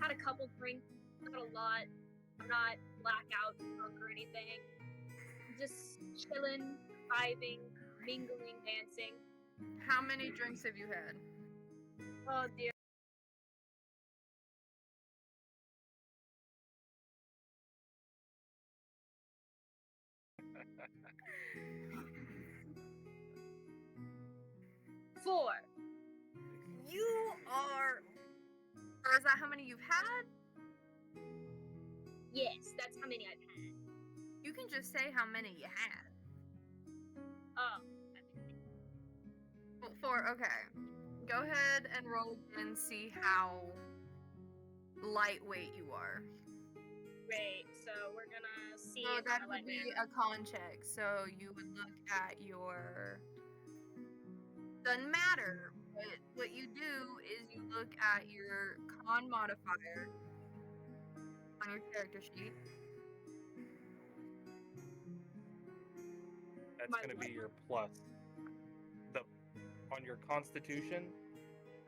had a couple drinks, not a lot. I'm not blackout drunk or anything. Just chilling, vibing, mingling, dancing. How many drinks have you had? Oh dear. Four. You are... Or is that how many you've had? Yes, that's how many I've had. You can just say how many you had. Oh. Well, 4, okay. Go ahead and roll and see how lightweight you are. Great. So we're gonna see So if that I'm a would be lightweight. a con check. So you would look at your... Doesn't matter. But what you do is you look at your con modifier on your character sheet. That's going to be your plus. On your constitution,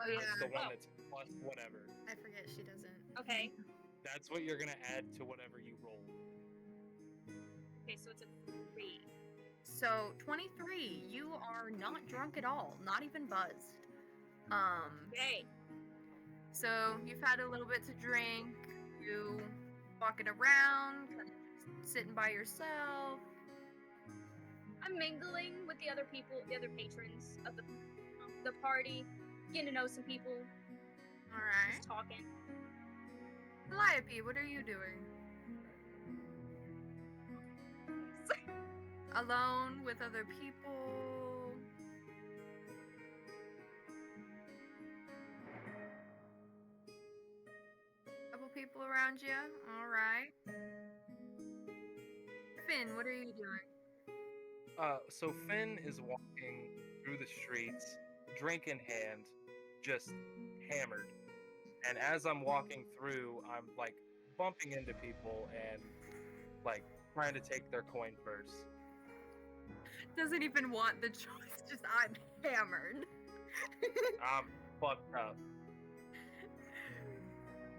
Oh yeah. it's the one that's plus whatever. I forget she doesn't. Okay. That's what you're going to add to whatever you roll. Okay, so it's a 3. So 23, you are not drunk at all, not even buzzed. Okay. So you've had a little bit to drink, you walking around, kind of just sitting by yourself. I'm mingling with the other people, the other patrons of the party, getting to know some people, Alright. just talking. Calliope, what are you doing? Alone with other people? Couple people around you? Alright. Finn, what are you doing? So Finn is walking through the streets, drink in hand, just hammered. And as I'm walking through, I'm like bumping into people and like trying to take their coin purse. Doesn't even want the choice, just I'm hammered. I'm fucked up.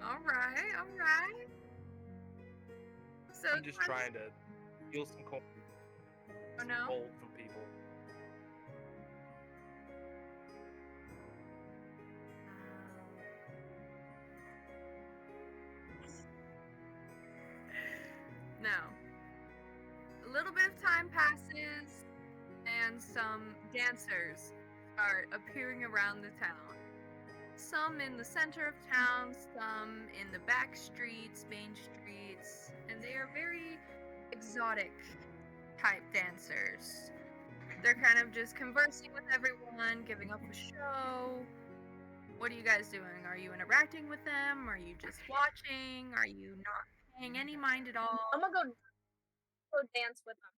Alright. So I'm just trying to steal some coin, Oh no? gold from people. Now, a little bit of time passes, and some dancers start appearing around the town. Some in the center of town, some in the back streets, main streets, and they are very exotic type dancers. They're kind of just conversing with everyone, giving up a show. What are you guys doing? Are you interacting with them? Are you just watching? Are you not paying any mind at all? I'm gonna go dance with them.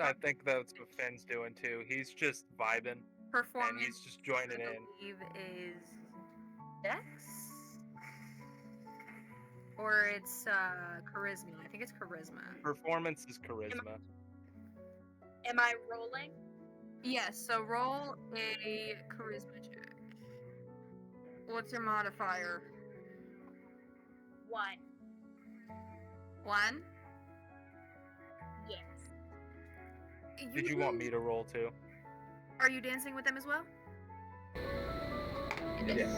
I think that's what Finn's doing too. He's just vibing Performance, and he's just joining I in. believe, is Dex? Or it's charisma. I think it's charisma. Performance is charisma. Am I rolling? Yes, so roll a charisma check. What's your modifier? 1. 1? Yes. Did you want me to roll too? Are you dancing with them as well? Yes.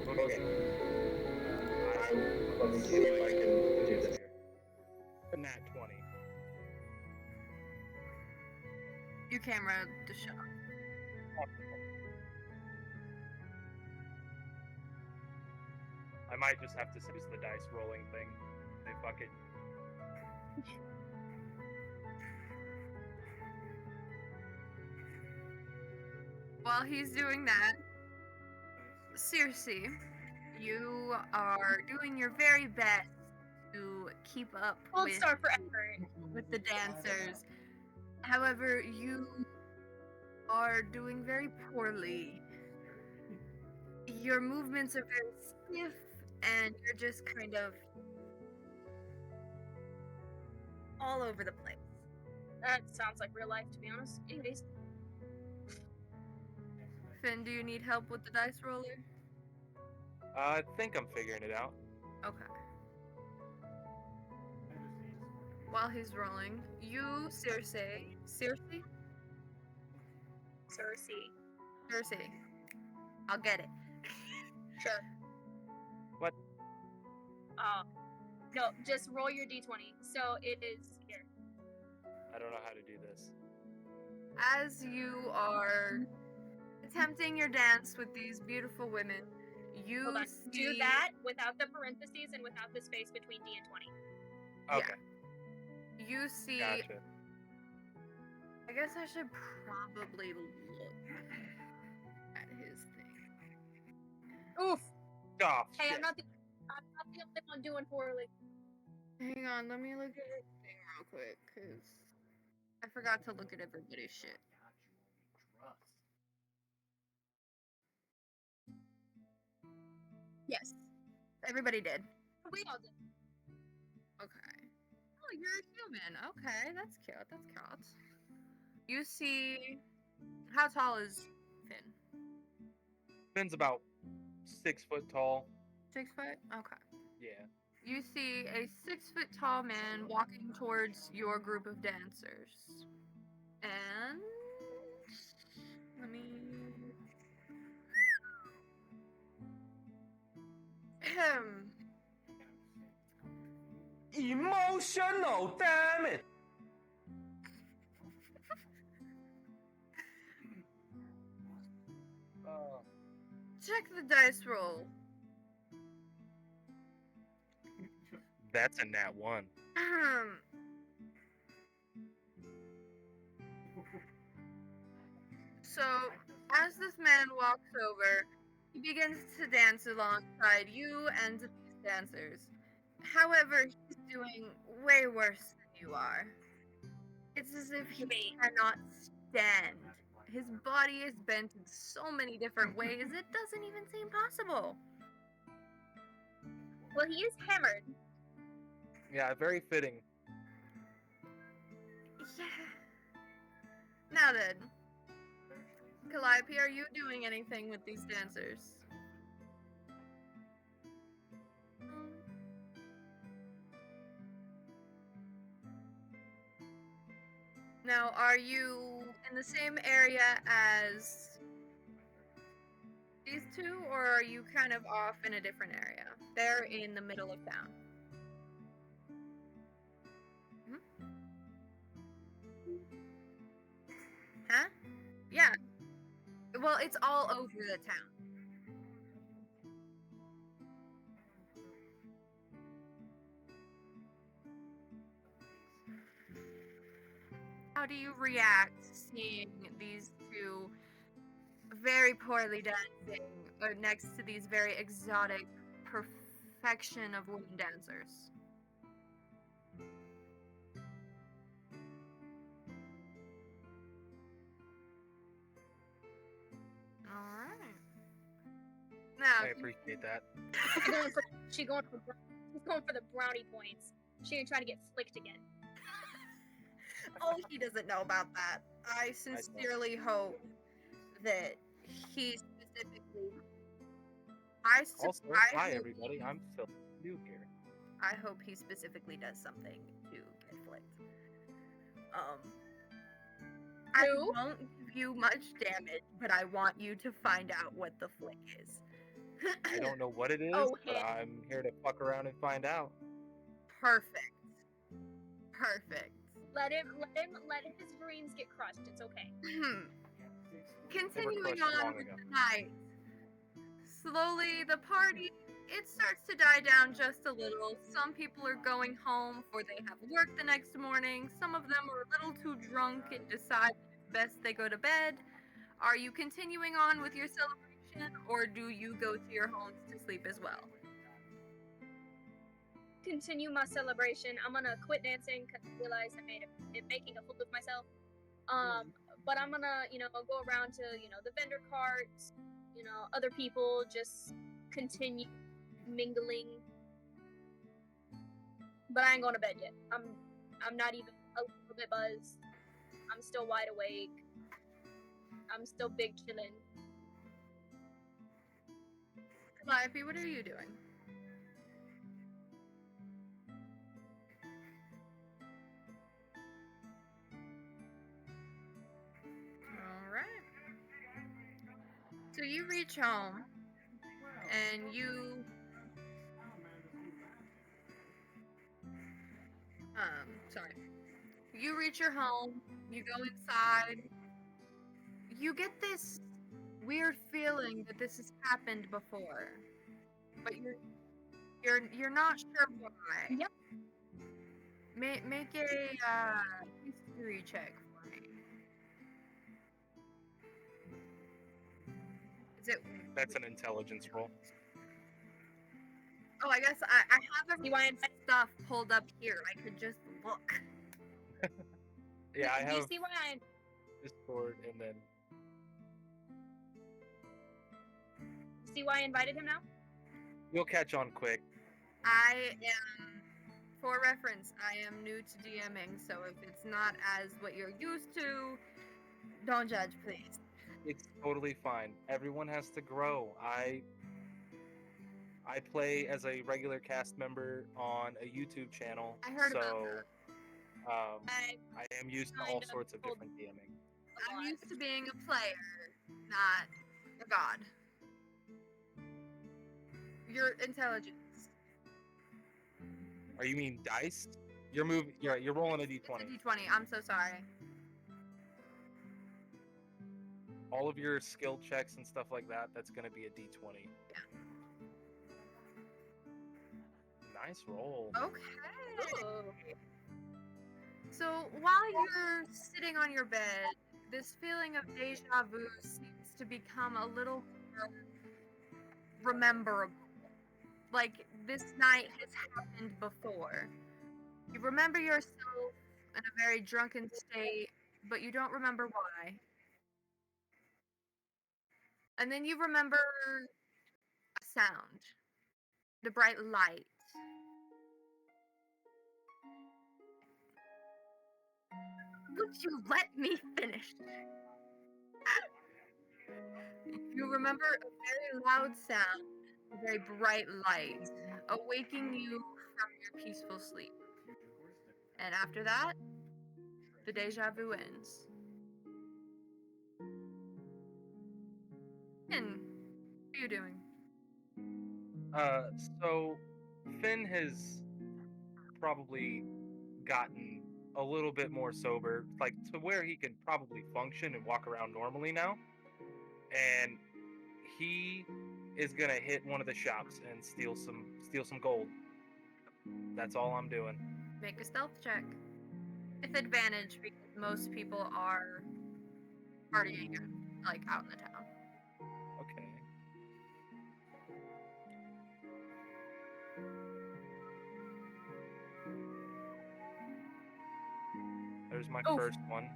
Okay. Let me see if I can do this here. Nat 20. Your camera to show. I might just have to use the dice rolling thing. Say fuck it. While he's doing that, Circe, you are doing your very best to keep up Gold star for effort. with the dancers. However, you are doing very poorly. Your movements are very stiff, and you're just kind of all over the place. That sounds like real life, to be honest. Anyways, Finn, do you need help with the dice roller? I think I'm figuring it out. Okay. While he's rolling, you, Circe. Circe? Circe. I'll get it. Sure. What? No, just roll your d20. So it is here. I don't know how to do this. As you are attempting your dance with these beautiful women, you Hold on. see... Do that without the parentheses and without the space between D and 20. Okay. Yeah. You see... Gotcha. I guess I should probably look at his thing. Oof. Oh, Hey, shit. I'm not the only one doing poorly. Hang on, let me look at his thing real quick, because I forgot to look at everybody's shit. Yes. Everybody did. We all did. Okay. Oh, you're a human. Okay, that's cute. That's cute. You see... How tall is Finn? Finn's about 6 foot tall. 6 foot? Okay. Yeah. You see a 6 foot tall man walking towards your group of dancers. And... Let me... Emotional, damn it! Check the dice roll. That's a nat 1. So, as this man walks over, he begins to dance alongside you and these dancers. However, he's doing way worse than you are. It's as if he cannot stand. His body is bent in so many different ways, it doesn't even seem possible. Well, he is hammered. Yeah, very fitting. Yeah. Now then, Calliope, are you doing anything with these dancers? Now, are you in the same area as these two, or are you kind of off in a different area? They're in the middle of town. Huh? Yeah. Well, it's all over the town. How do you react seeing these two very poorly dancing next to these very exotic perfection of women dancers? Alright. Now, I appreciate that. She's going for the brownie points. She ain't trying to get flicked again. oh, he doesn't know about that. I sincerely hope that he specifically... Also, hi hope everybody, I'm Phil, new here. I hope he specifically does something to get flicked. I Who? won't give you much damage, but I want you to find out what the flick is. I don't know what it is, Oh, but him. I'm here to fuck around and find out. Perfect. Perfect. Let his dreams get crushed. It's okay. Continuing crushed on long with ago. the night. Slowly, the party, it starts to die down just a little. Some people are going home for they have work the next morning. Some of them are a little too drunk and decide it's best they go to bed. Are you continuing on with your celebration, or do you go to your homes to sleep as well? Continue my celebration. I'm gonna quit dancing because I realize I'm making a fool of myself. But I'm gonna, go around to, the vendor carts, other people, just continue mingling. But I ain't going to bed yet. I'm not even a little bit buzzed. I'm still wide awake. I'm still big chillin'. Calliope, what are you doing? Alright. So you reach home, and you, sorry. You reach your home, you go inside, you get this weird feeling that this has happened before. But you're not sure why. Yep. Make a history check for me. Is it? That's an intelligence roll. Oh, I guess I have See why everyone's stuff pulled up here. I could just look. Yeah, I Do you have see why I Discord and then invited him now? you'll catch on quick. I am, for reference, I am new to DMing, so if it's not as what you're used to, don't judge, please. It's totally fine. Everyone has to grow. I play as a regular cast member on a YouTube channel. I heard about I I am used to all kind of sorts of told- different DMing. I'm used to being a player, not a god. Your intelligence. Are you mean dice? You're rolling a d20. It's a d20. I'm so sorry. All of your skill checks and stuff like that, that's going to be a d20. Yeah. Nice roll. Okay. Ooh. So while you're sitting on your bed, this feeling of deja vu seems to become a little more rememberable. Like this night has happened before. You remember yourself in a very drunken state, but you don't remember why. And then you remember a sound, the bright light. Would you let me finish? You remember a very loud sound, a very bright light, awaking you from your peaceful sleep. And after that, the deja vu ends. And what are you doing? So Finn has probably gotten a little bit more sober, like to where he can probably function and walk around normally now. And he is gonna hit one of the shops and steal some gold. That's all I'm doing. Make a stealth check. With advantage because most people are partying like out in the town. Okay. There's my Oof. first one.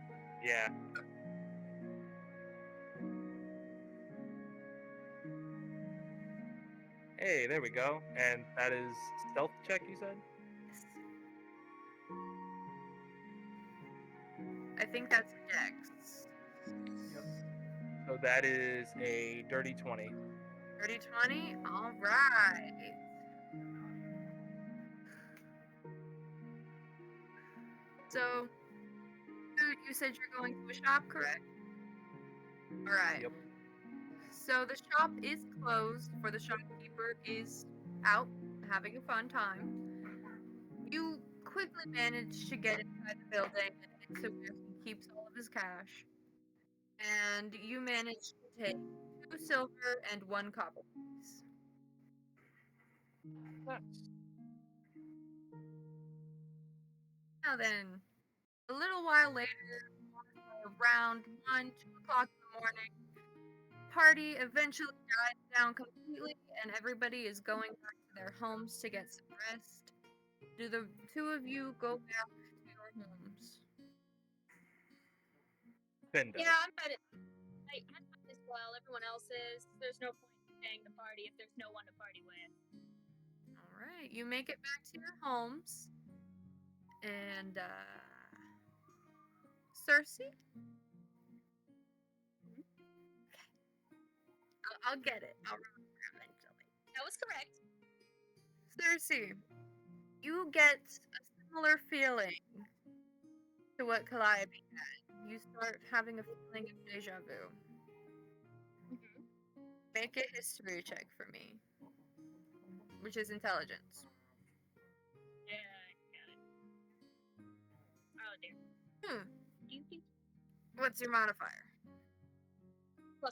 Yeah. Hey, there we go. And that is stealth check, you said? I think that's Dex. So that is a dirty 20. Dirty 20? Alright. So, you said you're going to a shop, correct? Alright. Yep. So the shop is closed, for the shopkeeper is out having a fun time. You quickly manage to get inside the building and into where he keeps all of his cash. And you manage to take 2 silver and 1 copper piece. Nice. Now then, a little while later, around 1, 2 o'clock in the morning, party eventually dies down completely and everybody is going back to their homes to get some rest. Do the 2 of you go back to your homes? Finn does. Yeah, I'm might as well. Everyone else is. There's no point in staying to party if there's no one to party with. Alright, you make it back to your homes. And, Cersei? I'll get it. I'll remember eventually. That was correct. Cersei, you get a similar feeling to what Calliope had. You start having a feeling of deja vu. Mm-hmm. Make a history check for me, which is intelligence. Yeah, I got it. Oh dear. Do you What's your modifier? +1?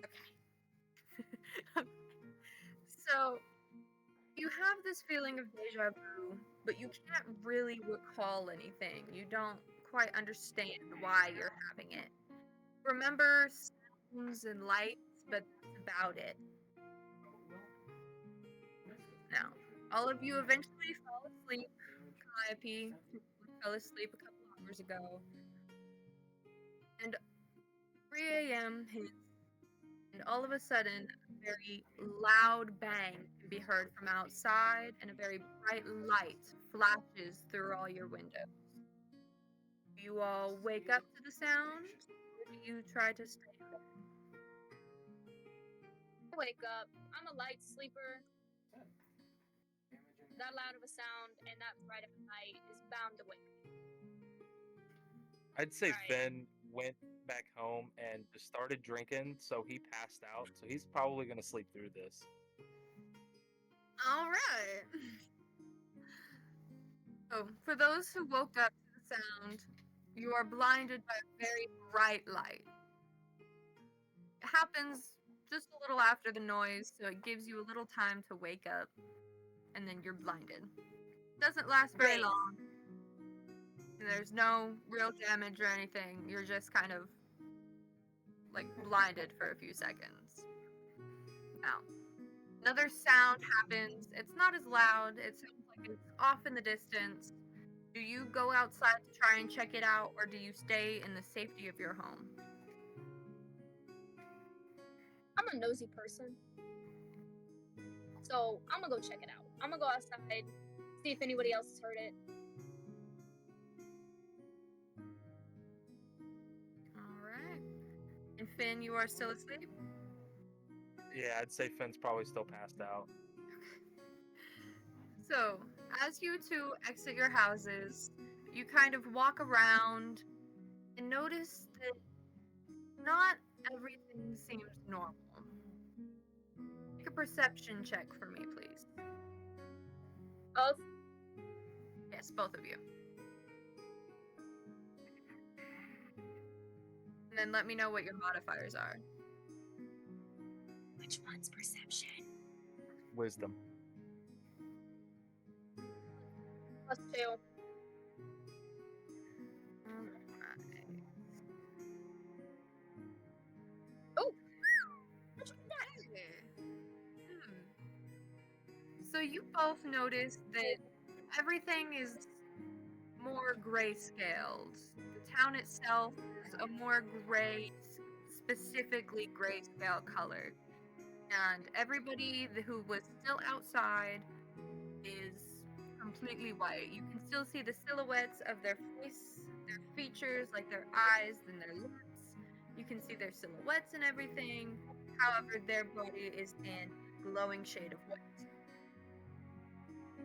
Okay. So, you have this feeling of deja vu, but you can't really recall anything. You don't quite understand why you're having it. Remember sounds and lights, but that's about it. Now, all of you eventually fall asleep. Calliope fell asleep a couple hours ago. And 3 a.m. hits, and all of a sudden, a very loud bang can be heard from outside, and a very bright light flashes through all your windows. Do you all wake up to the sound, or do you try to stay in bed? I wake up. I'm a light sleeper. That loud of a sound and that bright of a light is bound to wake me. I'd say Right. Finn went back home and just started drinking, so he passed out. So he's probably gonna sleep through this. All right. So, for those who woke up to the sound, you are blinded by a very bright light. It happens just a little after the noise, so it gives you a little time to wake up, and then you're blinded. Doesn't last very Great. long. And there's no real damage or anything. You're just kind of like blinded for a few seconds. Now, another sound happens. It's not as loud. It sounds like it's off in the distance. Do you go outside to try and check it out, or do you stay in the safety of your home? I'm a nosy person. So I'm gonna go check it out. I'm gonna go outside, see if anybody else has heard it. Alright. And Finn, you are still asleep? Yeah, I'd say Finn's probably still passed out. So, as you two exit your houses, you kind of walk around and notice that not everything seems normal. Make a perception check for me, please. Both. Yes, both of you. And then let me know what your modifiers are. Which one's perception? Wisdom. +2. Alright. Oh! How'd you do that? So you both notice that everything is more grayscaled. The town itself is a more gray, specifically grayscale color. And everybody who was still outside is completely white. You can still see the silhouettes of their face, their features, like their eyes and their lips. You can see their silhouettes and everything. However, their body is in glowing shade of white.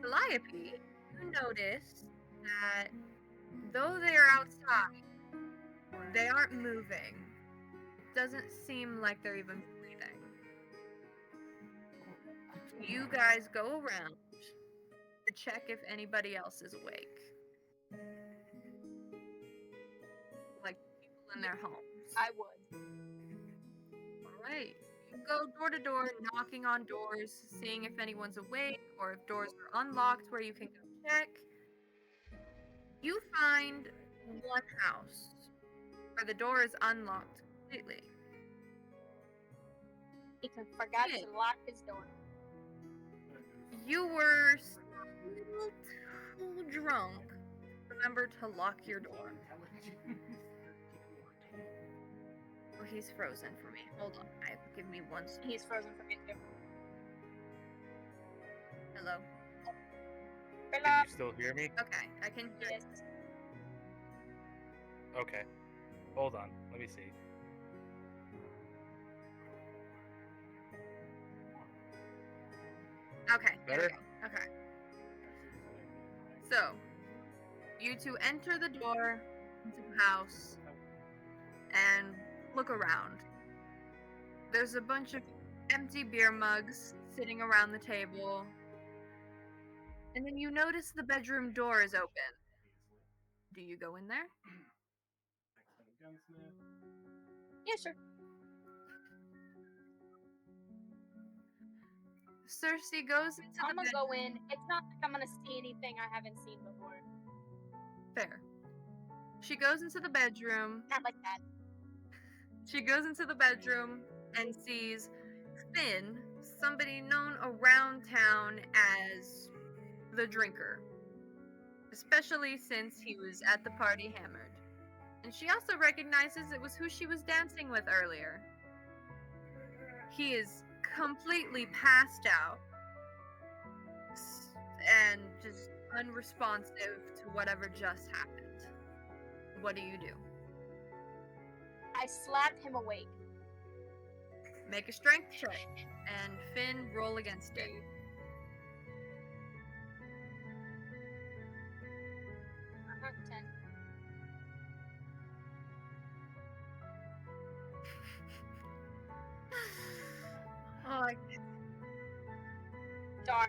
Calliope, you notice that though they are outside, they aren't moving. It doesn't seem like they're even breathing. You guys go around to check if anybody else is awake. Like people in their homes. I would. Alright. You go door to door, knocking on doors, seeing if anyone's awake or if doors are unlocked where you can go check. You find one house where the door is unlocked completely. Ethan forgot Yeah. to lock his door. You were still too drunk. Remember to lock your door. Oh, he's frozen for me. Hold on. Give me 1 second. He's frozen for me too. Hello? Can Hello? you still hear me? Okay, I can hear Yes. Okay. Hold on. Let me see. Okay, there we Better? go. Okay. So, you two enter the door into the house and look around. There's a bunch of empty beer mugs sitting around the table. And then you notice the bedroom door is open. Do you go in there? Yeah, sure. Cersei goes into the I'm gonna bedroom. go in. It's not like I'm gonna see anything I haven't seen before. Fair. She goes into the bedroom. Not like that. She goes into the bedroom and sees Finn, somebody known around town as the drinker, especially since he was at the party hammered. And she also recognizes it was who she was dancing with earlier. He is completely passed out and just unresponsive to whatever just happened. What do you do? I slapped him awake. Make a strength check, and Finn, roll against it. Uh-huh, 10. Oh, Darn.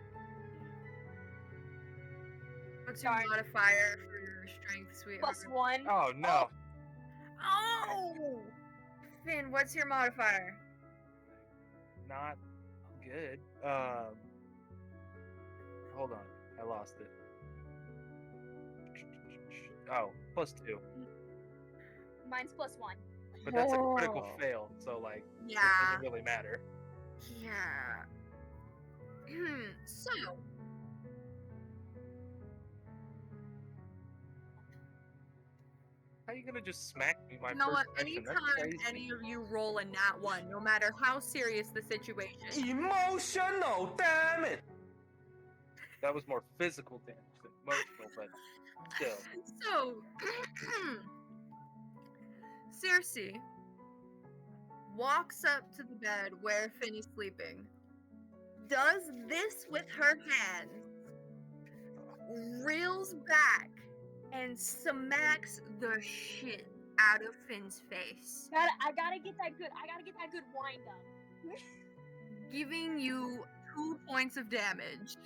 what's your Darn. modifier for your strength, sweetheart? +1. Oh no. Oh! Finn, what's your modifier? Not good. Hold on. I lost it. Oh, +2. Mine's +1. But that's a critical Oh. fail, so like it Yeah. doesn't really matter. Yeah. So, How are you gonna just smack me my you know first what? session? That's Anytime crazy. any of you roll a nat 1, no matter how serious the situation, Emotional, damn it! That was more physical damage than emotional, but still. So, Cersei walks up to the bed where Finn is sleeping, does this with her hands, reels back, and smacks the shit out of Finn's face, I gotta get that good wind up. giving you 2 points of damage.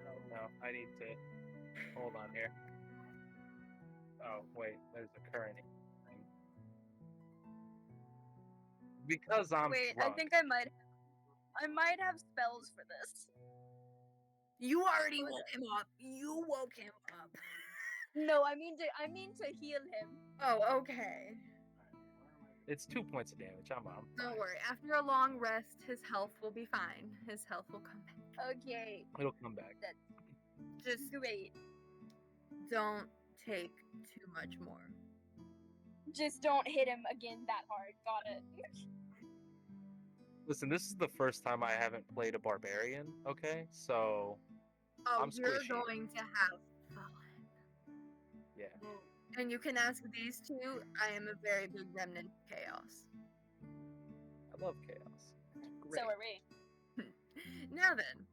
Oh no, I need to hold on here. Oh wait, there's a current thing. Because I'm Wait, drunk. I think I might have spells for this. You already woke him up. You woke him up. No, I mean to heal him. Oh, okay. It's 2 points of damage. I'm Don't worry. After a long rest, his health will be fine. His health will come back. Okay, It'll come back. Just great. don't take too much more. Just don't hit him again that hard. Got it. Listen, this is the first time I haven't played a barbarian, okay? So Oh, I'm you're squishy. going to have fun. yeah. And you can ask these two. I am a very big remnant of chaos. I love chaos. It's great. So are we. Now then,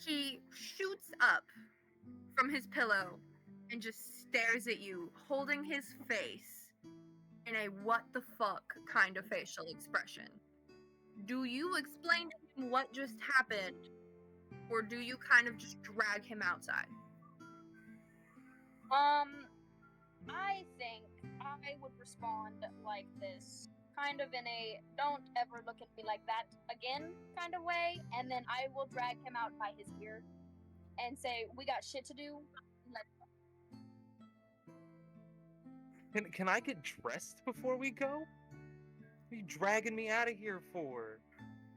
he shoots up from his pillow and just stares at you, holding his face in a what the fuck kind of facial expression. Do you explain to him what just happened, or do you kind of just drag him outside? I think I would respond like this, kind of in a "don't ever look at me like that again" kind of way, and then I will drag him out by his ear and say, "We got shit to do. Let's go." Can I get dressed before we go? What are you dragging me out of here for?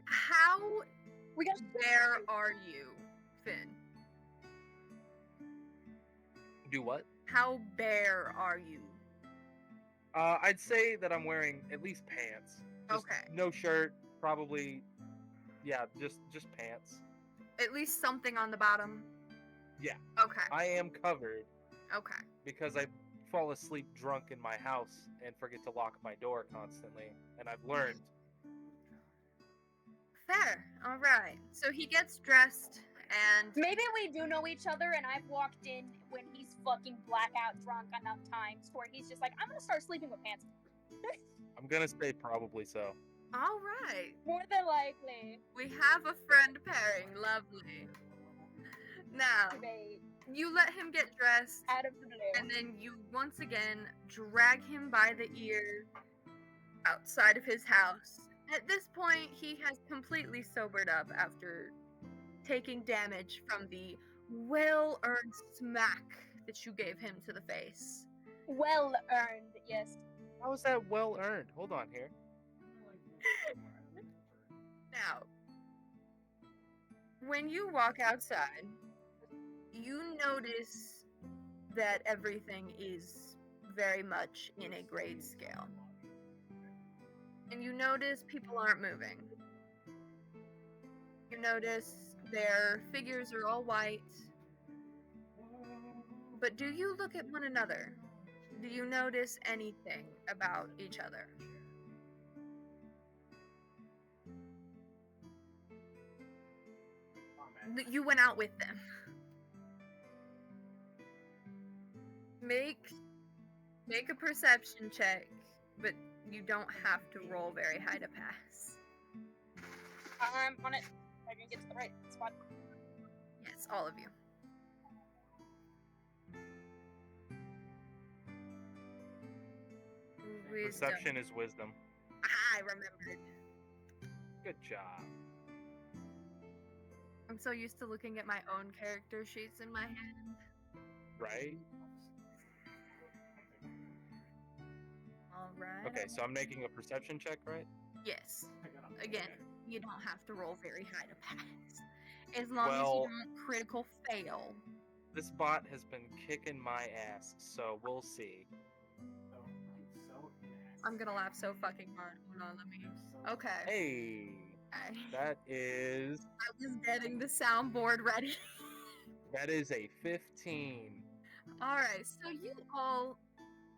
How We got bare are you, Finn? Do what? How bare are you? I'd say that I'm wearing at least pants. Just Okay. No shirt, probably. Yeah, just pants. At least something on the bottom? Yeah. Okay. I am covered Okay. because I fall asleep drunk in my house and forget to lock my door constantly, and I've learned. Fair. All right. So he gets dressed and Maybe we do know each other, and I've walked in when he's fucking blackout drunk enough times where he's just like, I'm gonna start sleeping with pants. I'm gonna say probably so. all right. More than likely. We have a friend pairing. Lovely. Now, They you let him get dressed, out of the blue. and then you once again drag him by the ear outside of his house. At this point, he has completely sobered up after taking damage from the well-earned smack that you gave him to the face. Well earned, yes. How is that well earned? Hold on here. Now, when you walk outside, you notice that everything is very much in a grade scale. And you notice people aren't moving. You notice their figures are all white. But do you look at one another? Do you notice anything about each other? You went out with them. Make a perception check, but you don't have to roll very high to pass. I'm on it. I can get to the right spot. Yes, all of you. Wisdom. Perception is wisdom. I remembered. Good job. I'm so used to looking at my own character sheets in my hand. Right? Alright. Okay, so I'm making a perception check, right? Yes. Again, you don't have to roll very high to pass. As long as Well- you don't critical fail. This bot has been kicking my ass, so we'll see. I'm gonna laugh so fucking hard. Hold on, let me. Okay. Hey, Okay. that is I was getting the soundboard ready. a 15. Alright, so you all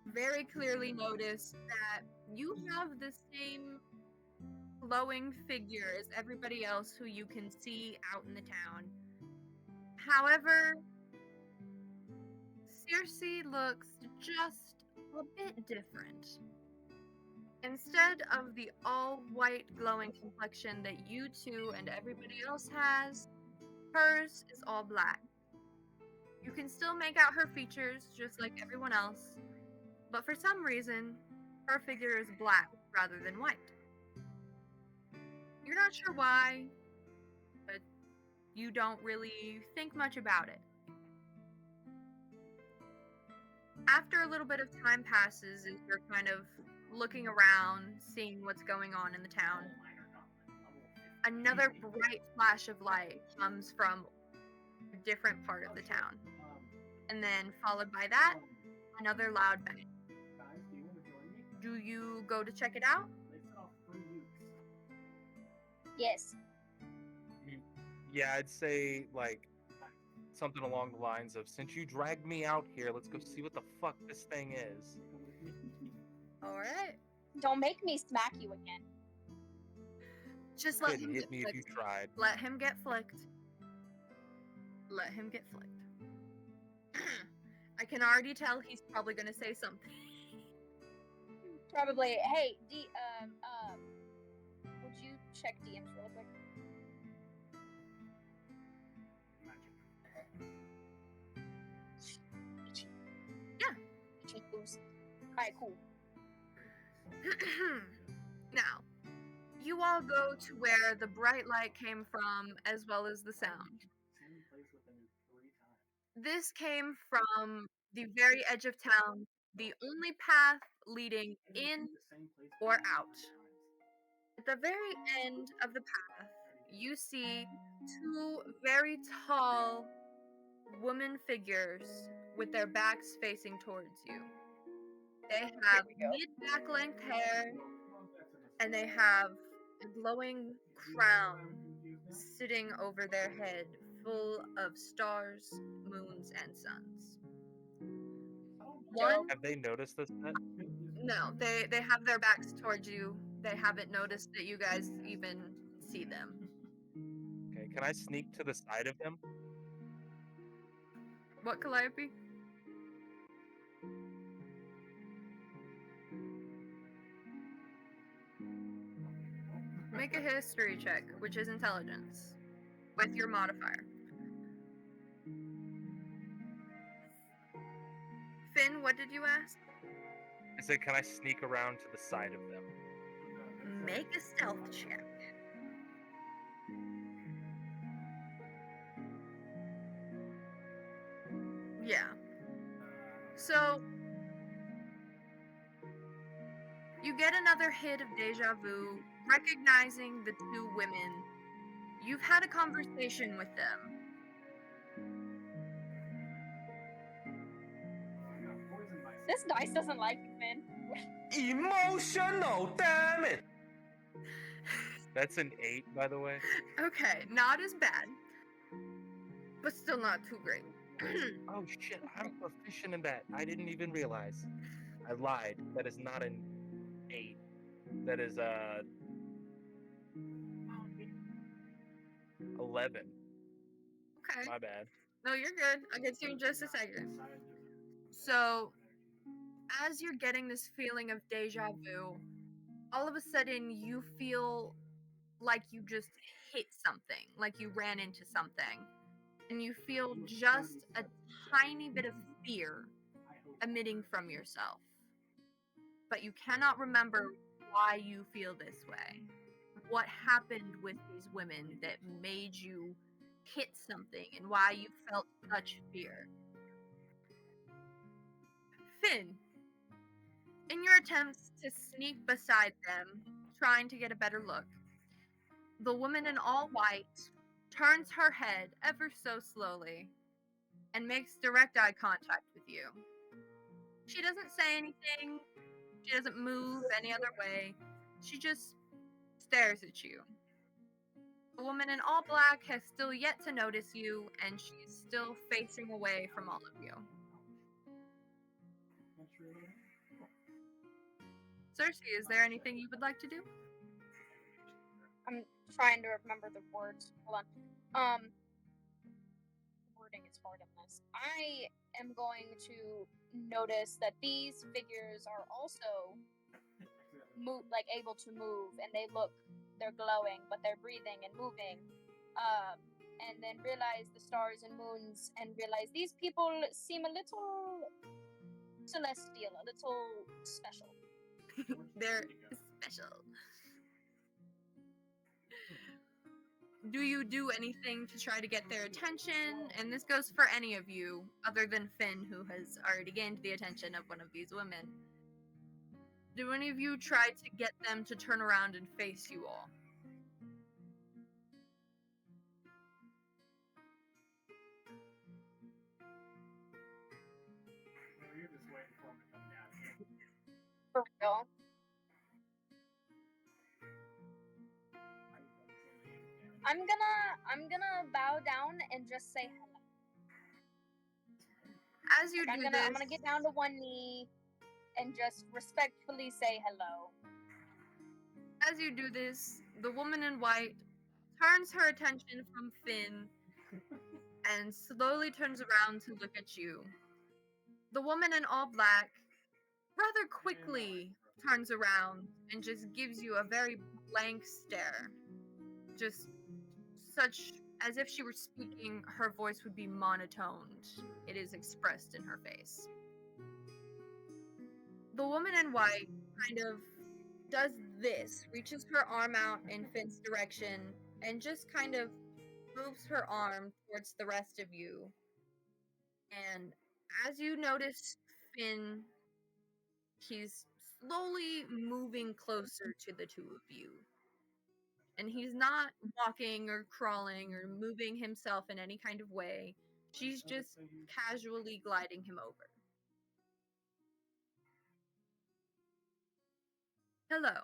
very clearly notice that you have the same glowing figure as everybody else who you can see out in the town. However, Circe looks just a bit different. Instead of the all-white glowing complexion that you two and everybody else has, hers is all black. You can still make out her features just like everyone else, but for some reason, her figure is black rather than white. You're not sure why, but you don't really think much about it. After a little bit of time passes, as you're kind of looking around, seeing what's going on in the town, another bright flash of light comes from a different part of the town. And then, followed by that, another loud bang. Do you go to check it out? Yes. Yeah, I'd say, like, something along the lines of, since you dragged me out here, let's go see what the fuck this thing is. Alright. Don't make me smack you again. Just let Couldn't him hit get me if you flicked. tried. Let him get flicked. Let him get flicked. I can already tell he's probably gonna say something. Probably. Hey, would you check DMs real quick? Yeah. Alright, cool. Now, you all go to where the bright light came from, as well as the sound. This came from the very edge of town, the only path leading in or out. At the very end of the path, you see two very tall woman figures with their backs facing towards you. They have mid-back length hair, and they have a glowing crown sitting over their head, full of stars, moons, and suns. One, Have they noticed this yet? no, they have their backs towards you. They haven't noticed that you guys even see them. Okay, can I sneak to the side of him? What, Calliope? Make a history check, which is intelligence, with your modifier. Finn, what did you ask? I said, can I sneak around to the side of them? Make a stealth check. Yeah. So, you get another hit of deja vu, recognizing the two women. You've had a conversation with them. This dice doesn't like you, Finn. Emotional, damn it! That's an 8, by the way. Okay, not as bad, but still not too great. Oh shit, I'm proficient in that. I didn't even realize. I lied. That is not an 8. That is 11. Okay. My bad. No, you're good. I'll get to you in just a second. So, as you're getting this feeling of deja vu, all of a sudden you feel like you just hit something, like you ran into something. And you feel just a tiny bit of fear emitting from yourself. But you cannot remember why you feel this way. What happened with these women that made you hit something and why you felt such fear. Finn, in your attempts to sneak beside them, trying to get a better look, the woman in all white turns her head ever so slowly and makes direct eye contact with you. She doesn't say anything, she doesn't move any other way, she just stares at you. The woman in all black has still yet to notice you, and she's still facing away from all of you. Cersei, is there anything you would like to do? I'm trying to remember the words. Hold on. Wording is hard on this. I am going to notice that these figures are also able to move, and they're glowing, but they're breathing and moving. And then realize the stars and moons, and realize these people seem a little celestial, a little special. They're special. Do you do anything to try to get their attention? And this goes for any of you, other than Finn, who has already gained the attention of one of these women. Do any of you try to get them to turn around and face you all? For real. I'm gonna bow down and just say hello. As you I'm do gonna this, get down to one knee and just respectfully say hello. as you do this, the woman in white turns her attention from Finn and slowly turns around to look at you. The woman in all black rather quickly turns around and just gives you a very blank stare. Just such as if she were speaking, her voice would be monotoned. It is expressed in her face. The woman in white kind of does this, reaches her arm out in Finn's direction, and just kind of moves her arm towards the rest of you. And as you notice Finn, he's slowly moving closer to the two of you. And he's not walking or crawling or moving himself in any kind of way. She's just casually gliding him over. Hello,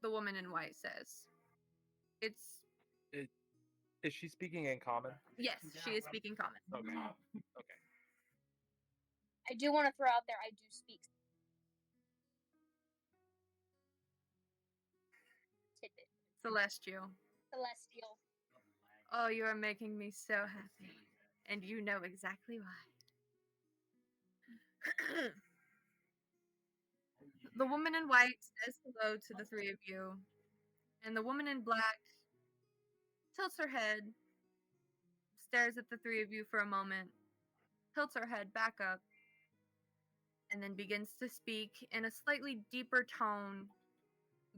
the woman in white says. Is she speaking in common? Yes, she is speaking common. Okay. Okay. I do want to throw out there I do speak tidbit. Celestial. Celestial. Oh, you are making me so happy. And you know exactly why. The woman in white says hello to the three of you, and the woman in black tilts her head, stares at the three of you for a moment, tilts her head back up, and then begins to speak in a slightly deeper tone,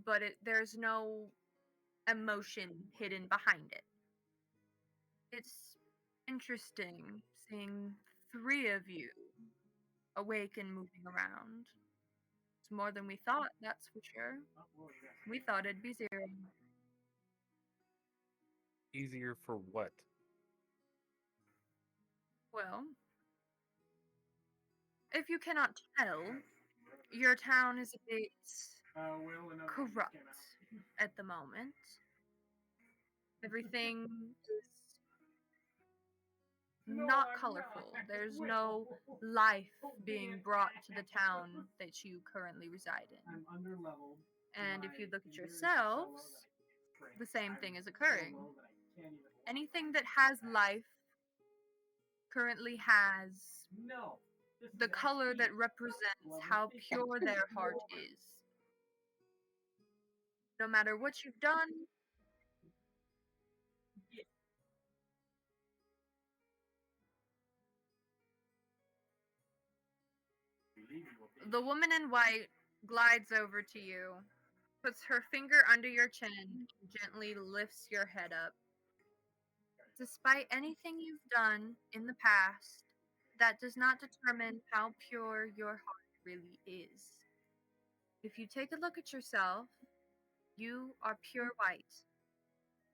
but there's no emotion hidden behind it. It's interesting seeing three of you awake and moving around. It's more than we thought, that's for sure. We thought it'd be zero. Easier for what? Well, if you cannot tell, your town is a bit corrupt at the moment. Everything is not colorful. There's no life being brought to the town that you currently reside in. And if you look at yourselves, the same thing is occurring. Anything that has life currently has the color that represents how pure their heart is. No matter what you've done, the woman in white glides over to you, puts her finger under your chin, and gently lifts your head up. Despite anything you've done in the past, that does not determine how pure your heart really is. If you take a look at yourself, you are pure white.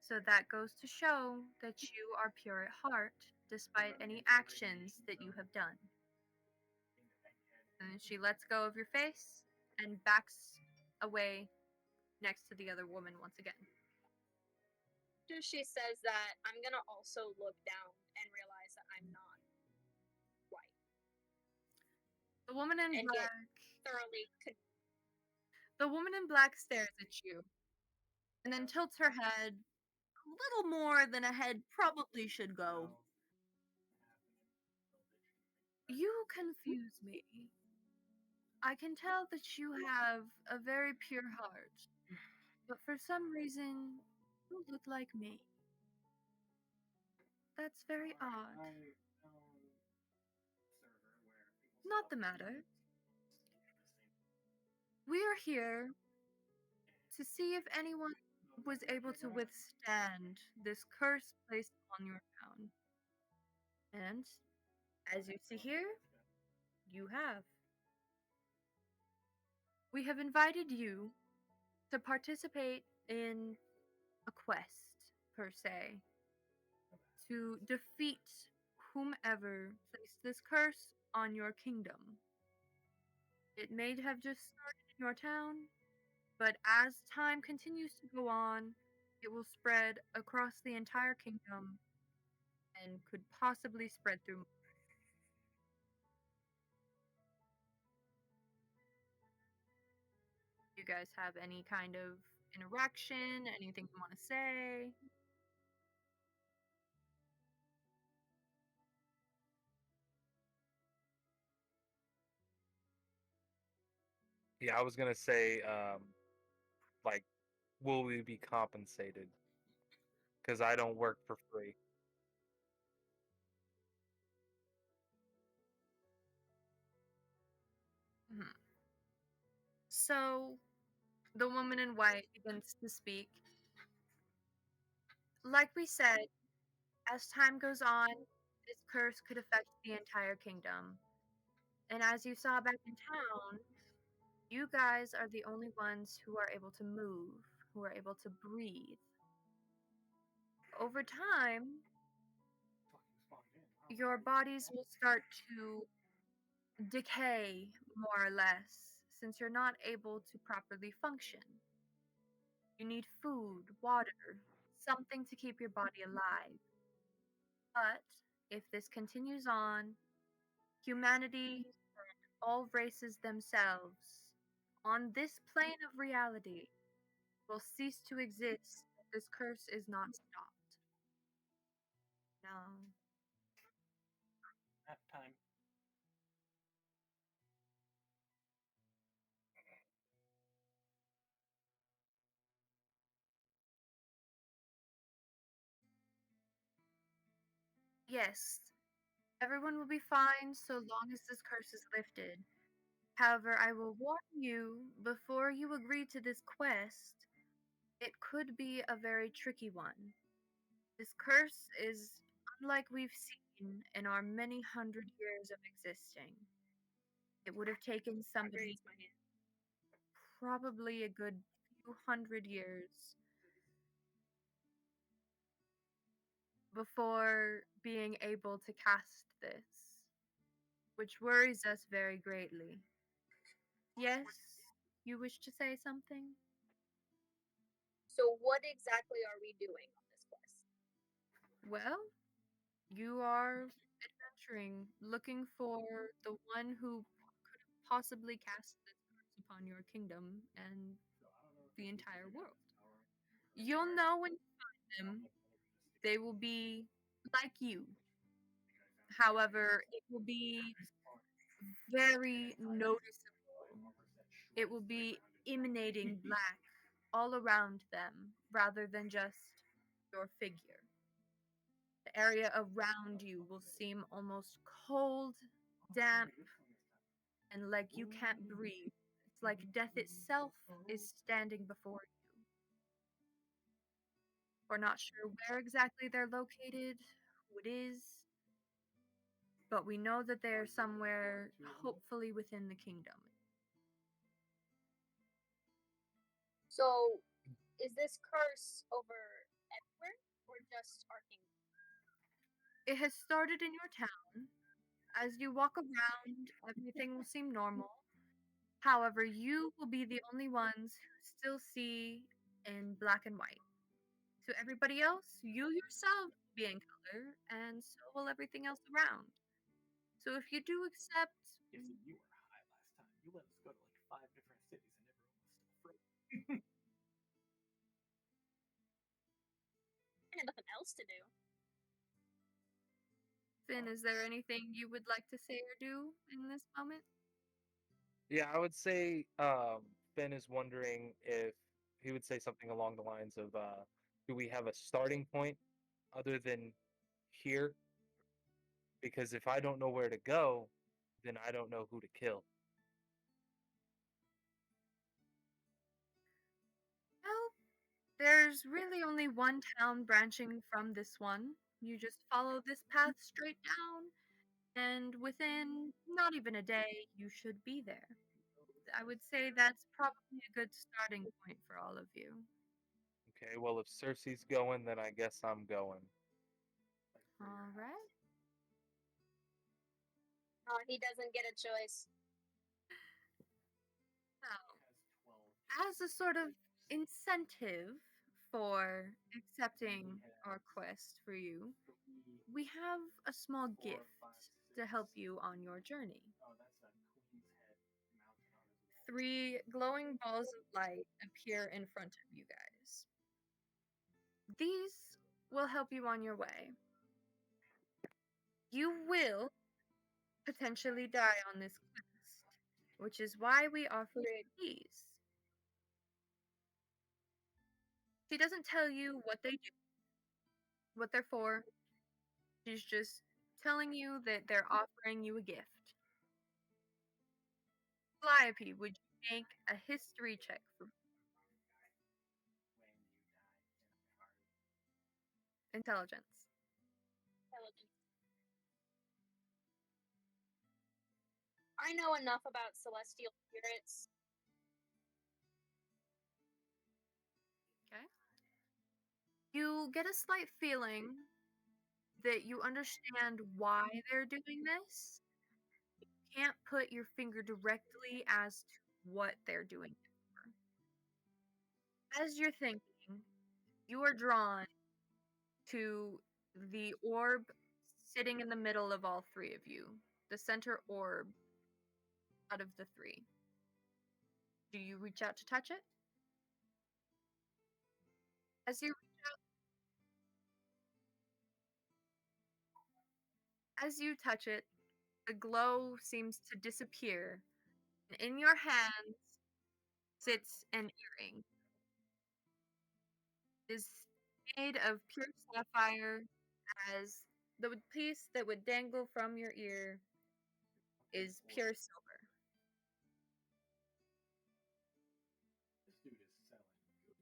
So that goes to show that you are pure at heart, despite any actions that you have done. And she lets go of your face and backs away next to the other woman once again. After she says that, I'm gonna also look down and realize that I'm not white. The woman in And black. Thoroughly. The woman in black stares at you, and then tilts her head a little more than a head probably should go. You confuse me. I can tell that you have a very pure heart, but for some reason, you look like me. That's very odd. Not the matter. We are here to see if anyone was able to withstand this curse placed on your town. And, as you see here, you have. We have invited you to participate in a quest, per se, to defeat whomever placed this curse on your kingdom. It may have just started in your town, but as time continues to go on, it will spread across the entire kingdom and could possibly spread through. You guys have any kind of interaction, anything you want to say? Yeah, I was gonna say, like, will we be compensated? Because I don't work for free. Mhm. So, the woman in white begins to speak. Like we said, as time goes on, this curse could affect the entire kingdom. And as you saw back in town, you guys are the only ones who are able to move, who are able to breathe. Over time, your bodies will start to decay, more or less, since you're not able to properly function. You need food, water, something to keep your body alive. But if this continues on, humanity and all races themselves on this plane of reality will cease to exist if this curse is not stopped. No. Nap time. Yes, everyone will be fine so long as this curse is lifted. However, I will warn you before you agree to this quest, it could be a very tricky one. This curse is unlike we've seen in our many hundred years of existing. It would have taken I somebody raise my hand. probably a good few hundred years before being able to cast this, which worries us very greatly. Yes, you wish to say something? So what exactly are we doing on this quest? Well, you are adventuring, looking for the one who could have possibly cast this curse upon your kingdom and the entire world. You'll know when you find them. They will be like you. However, it will be very noticeable. It will be emanating black all around them rather than just your figure. The area around you will seem almost cold, damp, and like you can't breathe. It's like death itself is standing before you. We're not sure where exactly they're located, who it is, but we know that they're somewhere, hopefully within the kingdom. So is this curse over everywhere or just our kingdom? It has started in your town. As you walk around, everything will seem normal. However, you will be the only ones who still see in black and white. To everybody else, you yourself will be in color, and so will everything else around. So if you do accept, Yes, you were high last time. You let us go to like 5 different cities and everyone was still frozen. I had nothing else to do. Finn, is there anything you would like to say or do in this moment? Yeah, I would say Finn is wondering if he would say something along the lines of, do we have a starting point other than here? Because if I don't know where to go, then I don't know who to kill. Well, there's really only one town branching from this one. You just follow this path straight down, and within not even a day, you should be there. I would say that's probably a good starting point for all of you. Okay, well, if Cersei's going, then I guess I'm going. All right. He doesn't get a choice. Now, as a sort of incentive for accepting our quest for you, we have a small gift to help you on your journey. Oh, that's a queen's head mounted on his wall. 3 glowing balls of light appear in front of you guys. These will help you on your way. You will potentially die on this quest, which is why we offer you these. She doesn't tell you what they do, what they're for. She's just telling you that they're offering you a gift. Calliope, would you make a history check for intelligence? Intelligence. I know enough about celestial spirits. Okay. You get a slight feeling that you understand why they're doing this. You can't put your finger directly as to what they're doing it for. As you're thinking, you are drawn to the orb sitting in the middle of all 3 of you, the center orb out of the 3. Do you reach out to touch it? As you As you touch it, the glow seems to disappear, and in your hands sits an earring. It is made of pure sapphire, as the piece that would dangle from your ear is pure silver. This dude is selling good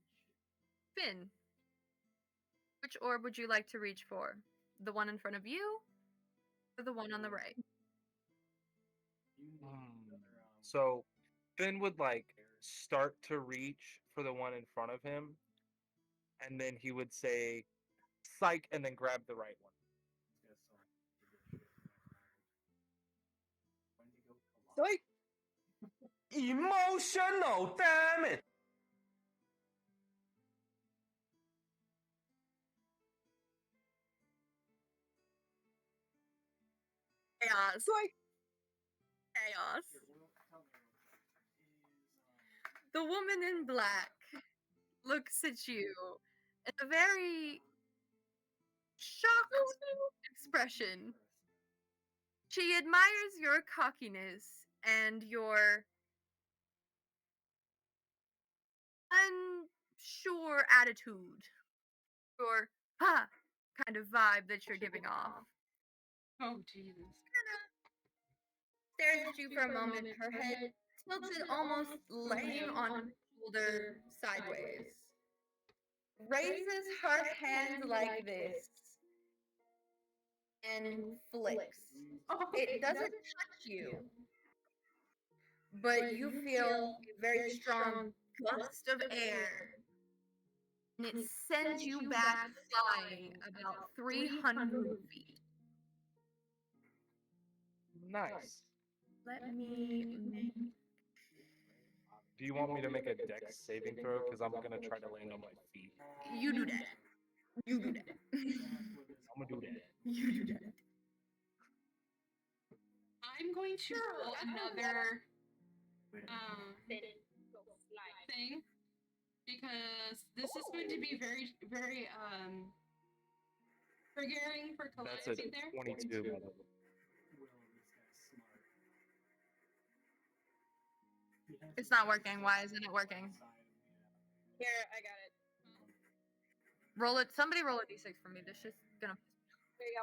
shit. Finn, which orb would you like to reach for? The one in front of you, or the one on the right? You need another, So Finn would like start to reach for the one in front of him, and then he would say psych and then grab the right one. he's got some good shit. Wendigo collide. Psych! Emotional, damn it! Chaos. Psych! Chaos. Here, well, tell me real quick. Is The woman in black looks at you in a very shocked expression. She admires your cockiness and your unsure attitude, your ha kind of vibe that you're giving off. Oh, Jesus. Stares at you for a moment, her head tilted, almost laying on her shoulder sideways. Raises her hand like this and flicks. It doesn't touch you, but you feel a very strong gust of air, and it sends you back flying about 300 feet. Nice. Let me make. Do you want me to make a dex saving throw? Because I'm gonna try to land on my feet. You do that. You do that. I'm gonna do that. You do that. I'm going to roll another thing because this is going to be very, very triggering for That's a Calamity there. 22. by the way. Will, this guy's smart. He has It's to not be working. Why isn't it side working? of me. Here, I got it. Roll it. Somebody roll a d6 for me. This shit's gonna. There you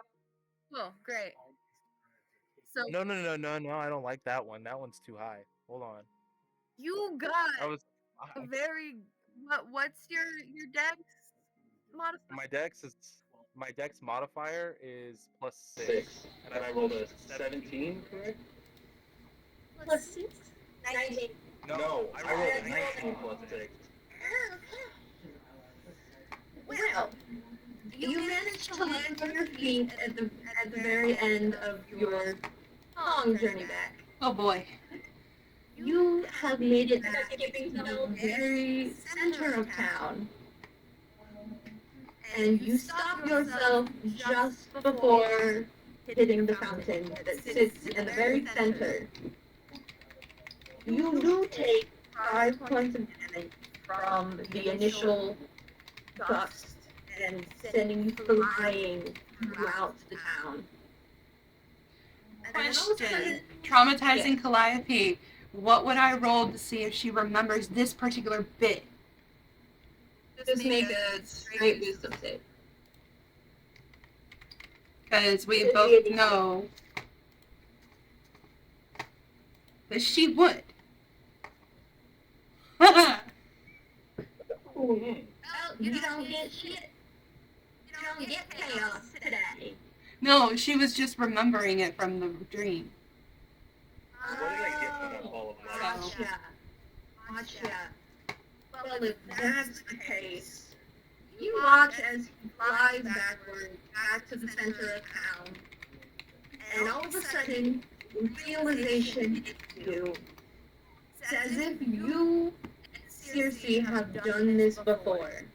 go. Oh, great. All these cards So No, no, no, no, no. I don't like that one. That one's too high. Hold on. you I got was. a very. What's your dex modifier? My dex modifier is +6, and I rolled a 17. Correct? Plus 6? 19. No, I rolled a 19 +6. Well, you managed to land on your feet at the very end of your long journey back. Oh boy. You have made it back to the very center of town. And you stop yourself just before hitting the fountain that sits in the very center. You do take 5 points of damage from the initial gust and sending you flying throughout the town. And then all of a Question. sudden, Traumatizing Calliope. What would I roll to see if she remembers this particular bit? just make a straight wisdom save. Because we both know that she would. Well, you don't get shit. You don't get chaos today. No, she was just remembering it from the dream. What did I get from all of that? Gotcha. Well, if that's the case, you watch as he flies backward back to the center of town, and all of a sudden, realization hits you. It's as if you and Circe have done this before.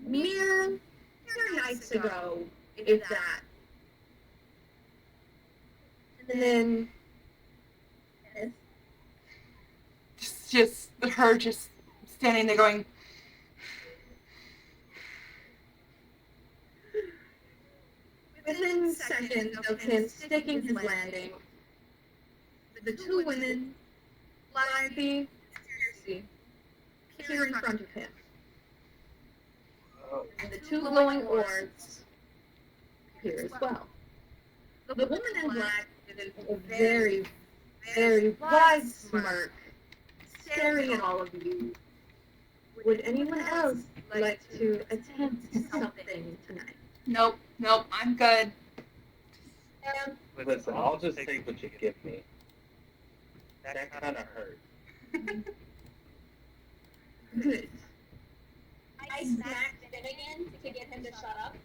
Mere nights ago, if that. And then Just her just standing there going, Within seconds of him sticking his landing, the two women, Lively and Circe, appear in front of him. And the two glowing orbs appear as well. The woman in black is a very, very wide smirk, staring at all of you. Would anyone else like to attempt something tonight? Nope, I'm good. Listen, I'll just take what you give me. That kind of hurt. Good. I smacked Finnegan to get him to shut up.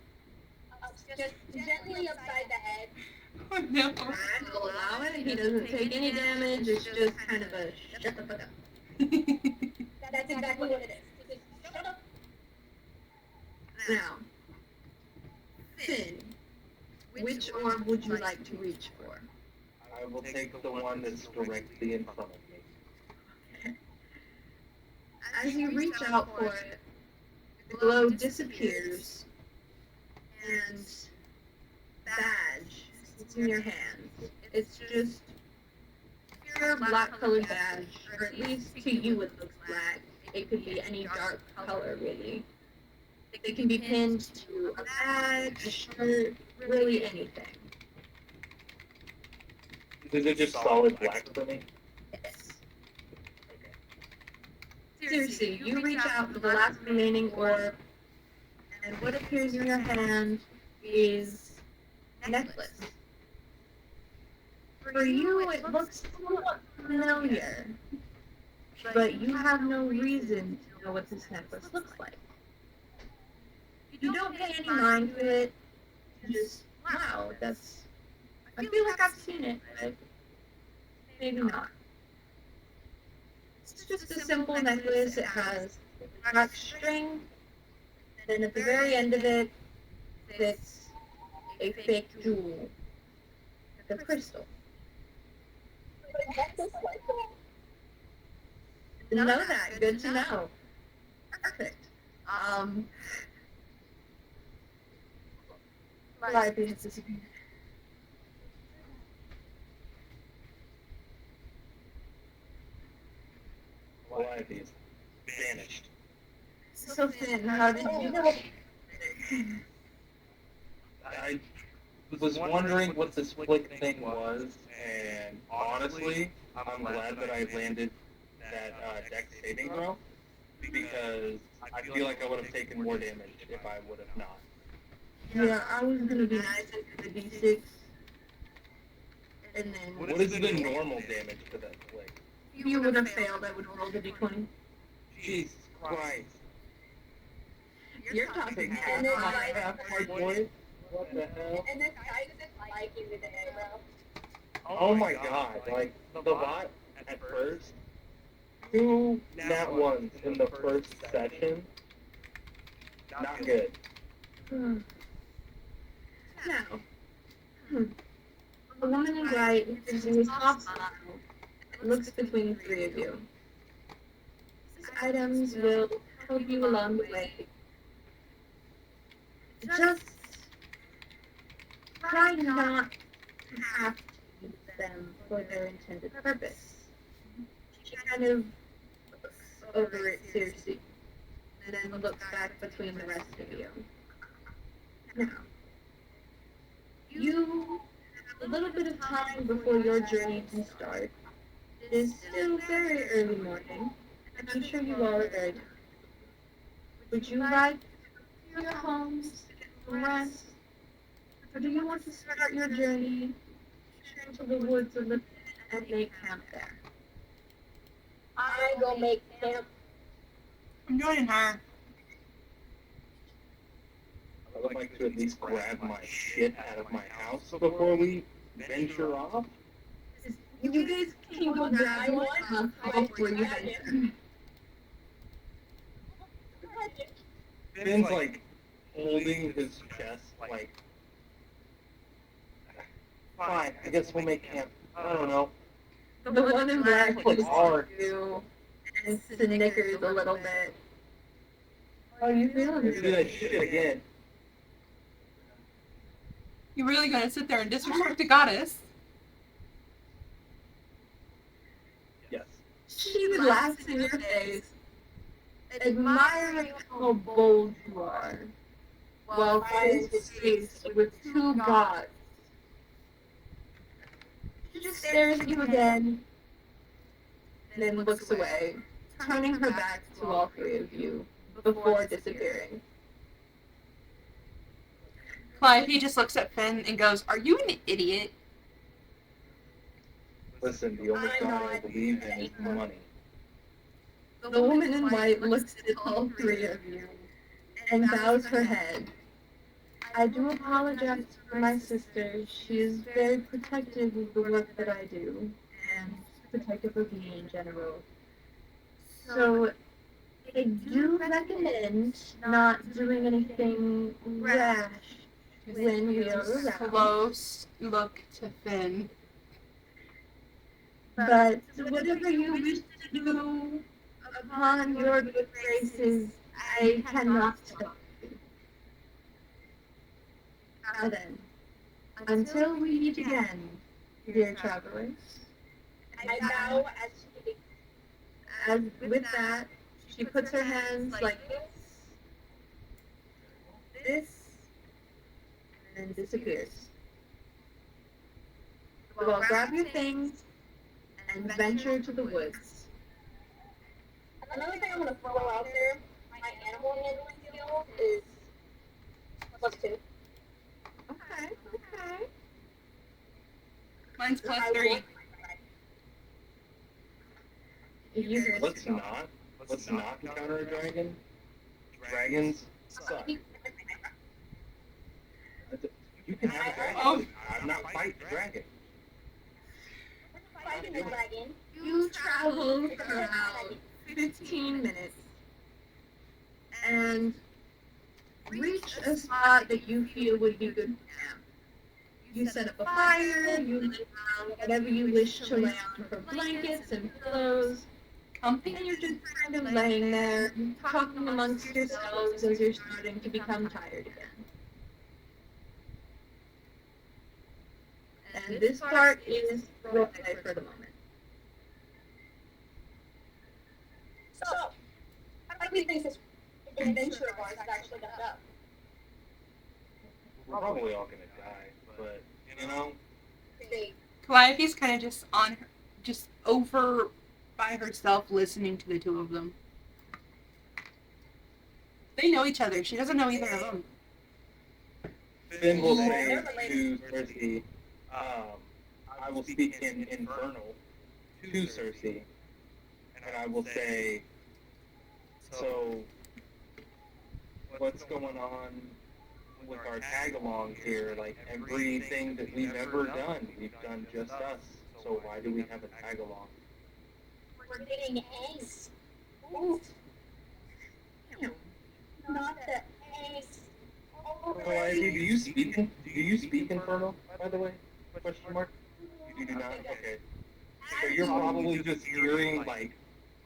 Just gently upside the head. Oh no. I'll allow it. He doesn't take any damage. It's just kind of a shut the fuck up. That's exactly what it is. Just shut up. Now, Finn, which orb would you like to reach for? I will take the one that's directly in front of me. As you reach out for it, the glow disappears, and badge is in your hand. It's just pure black-colored badge, or at least to you it looks black. It could be any dark color, really. It can be pinned to a bag, a shirt, really anything. Is it just solid black for me? Yes. Seriously, you reach out for the last remaining orb, and what appears in your hand is a necklace. For you, it looks somewhat familiar, but you have no reason to know what this necklace looks like. You don't pay any mind to it. Just, wow, that's... I feel like I've seen it, but maybe not. It's just a simple necklace. It has a black string, and then at the very end of it fits a fake jewel, the crystal. Know that. Good to know. Perfect. Lively has disappeared. Why these vanished? So Finn, how did you know? I was wondering what this flick thing was, and honestly, I'm glad that I landed that dex saving throw, because I feel like I would have taken more damage if I would have not. Yeah, I was gonna be nice and do the D6. And then What is the normal damage to that flick? if you would have failed, I would roll the D20. Jesus Christ. You're talking And then half my boy? What the hell? And this guy just like you today, bro. Oh my god, like, the bot at first, 2 nat ones in the first session, not good. Now, a woman in white is in his hostile and looks between the three of you. These items will help you along the way. Just try not to have to use them for their intended purpose. She kind of looks over it seriously, and then looks back between the rest of you. Now, you have a little bit of time before your journey can start. It is still very early morning, and I'm sure you all are very tired. Would you like to your homes to rest? Or do you want to start your journey into the woods of the and make camp there? I go make camp. I'm joining her. I would like to at least grab my shit out of my house before we venture off. You guys can go grab one before you venture. Finn's like holding his chest, like, fine, I guess we'll make camp. I don't know. The one in black looks hard. at you and snickers a little bit. How are you feeling? Do that shit again. You really gonna sit there and disrespect the goddess? Yes. She laughs in your face, admiring how bold you are, while face to face with two gods. She just stares at you again, then looks away, turning her back to all three of you before disappearing. Calliope just looks at Finn and goes, "Are you an idiot?" Listen, the only god I believe in is money. The woman in white looks at all three of you and bows her head. I do apologize for my sister. She is very protective of the work that I do, and protective of me in general. So, I do recommend not doing anything rash when we are around. Close look to Finn. But whatever you wish to do upon your good graces, I cannot stop you. Now then, until we meet again, dear travelers, I bow as with that, she puts her hands like this, and disappears. Well, grab your things and venture to the woods. Another thing I'm gonna throw out there, my animal handling skill is +2. Okay. Mine's +3. You hear Let's not encounter a dragon. Dragons suck. You can have a dragon. Oh. I'm not fighting a dragon. Fighting a dragon. You travel for about 15 minutes and reach a spot that you feel would be good for camp. You set up a fire, you lay down whatever you wish to lay on for blankets and pillows, Comfy. and you're just kind of laying there, talking amongst yourselves as you're starting to become tired again. And this part is roleplay for the moment. So, how do you think this adventure of ours is actually gonna go? We're probably all gonna die, but you know, Calliope's kind of just on her, just over by herself listening to the two of them. They know each other. She doesn't know either of them. Finn will say to Cersei, I will speak in Infernal to Cersei, and I will say, so, what's going on with our tag-alongs here? Like, everything that we've ever done, we've done just us. So why do we have a tag-along? We're getting angst. Ooh. Not the angst. Calliope, do you speak Infernal, by the way? Question mark? You do not? Okay. So you're probably just hearing, like,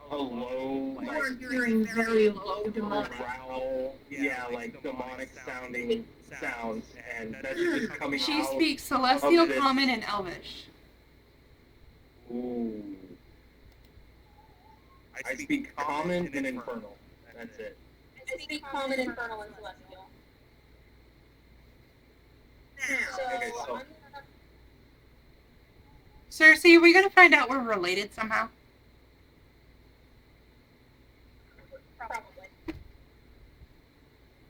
a low, You are like, hearing very low demonic. growl, yeah, like demonic sounding sounds, and that's just coming She out. speaks Celestial, of this- Common, and Elvish. Ooh. I speak Common and Infernal. That's it. I speak Common, Infernal, and Celestial. So, Okay, so- I'm gonna Cersei, are we gonna find out we're related somehow? probably.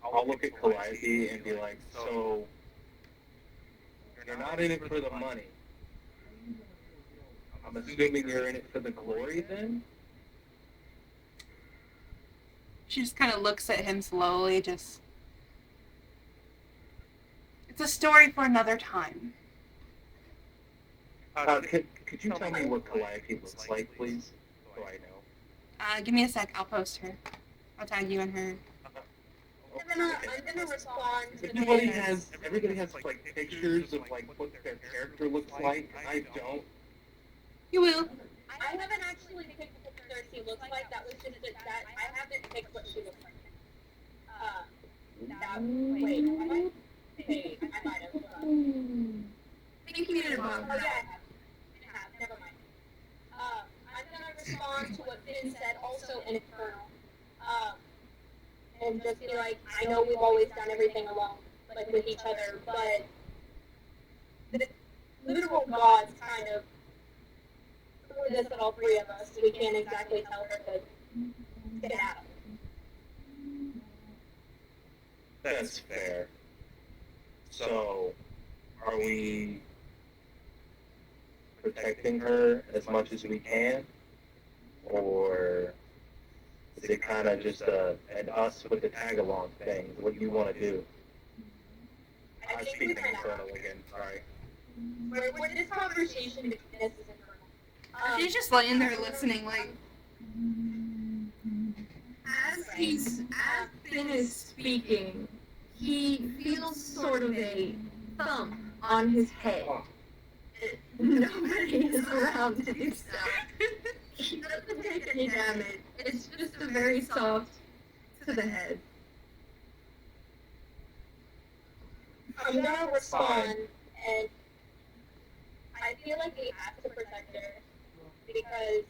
I'll look at Calliope and be like, so, you're not in it for the money. I'm assuming you're in it for the glory then? She just kind of looks at him slowly, just... It's a story for another time. Could you tell me what Calliope looks like, please? So I know. Give me a sec, I'll post her. I'll tag you in her. I'm gonna respond to the Everybody has like pictures of like what their character looks like. I don't. You will. I haven't actually picked what Cersei looks like. That was just that I haven't picked what she looks like. Wait, I might have. Hold on. about Oh that. yeah, I have. Never mind. I'm gonna respond to what Finn said, also in Infernal, and just be like, I know we've always done everything alone, like with each other, but the literal gods kind of threw this at all three of us. We can't exactly tell her to get out. That's fair. So, are we protecting her as much as we can? Or is it kind of just an us with the tag-along thing? What do you want to do? I I'm think we speaking kind of. Infernal again, sorry. Where this conversation between us is Infernal. She's just laying there listening, like, As Finn is speaking, he feels sort of a thump on his head. Nobody is around to do stuff. He doesn't take any damage. It's just a very soft to the head. I'm gonna respond, and I feel like we have to protect her because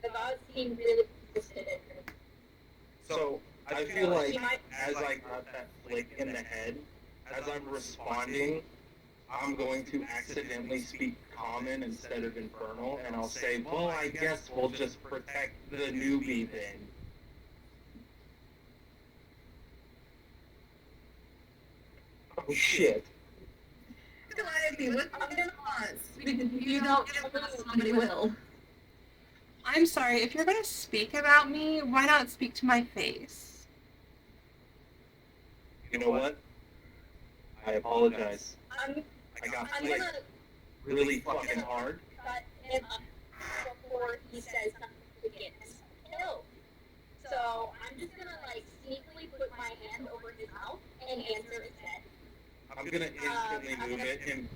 the gods seem really interested in her. So, I feel like as I got that flick in the head, as I'm responding, I'm going to accidentally speak common instead of infernal, and I'll say, well, I guess we'll just protect the newbie then. Oh shit. Calliope, what's your response? Because if you don't give us, somebody will. I'm sorry, if you're gonna speak about me, why not speak to my face? You know what? I apologize. I got I'm flicked gonna really fucking hard. cut him up before he says something begins. No. So I'm just gonna like sneakily put my hand over his mouth and answer instead. I'm gonna instantly move it and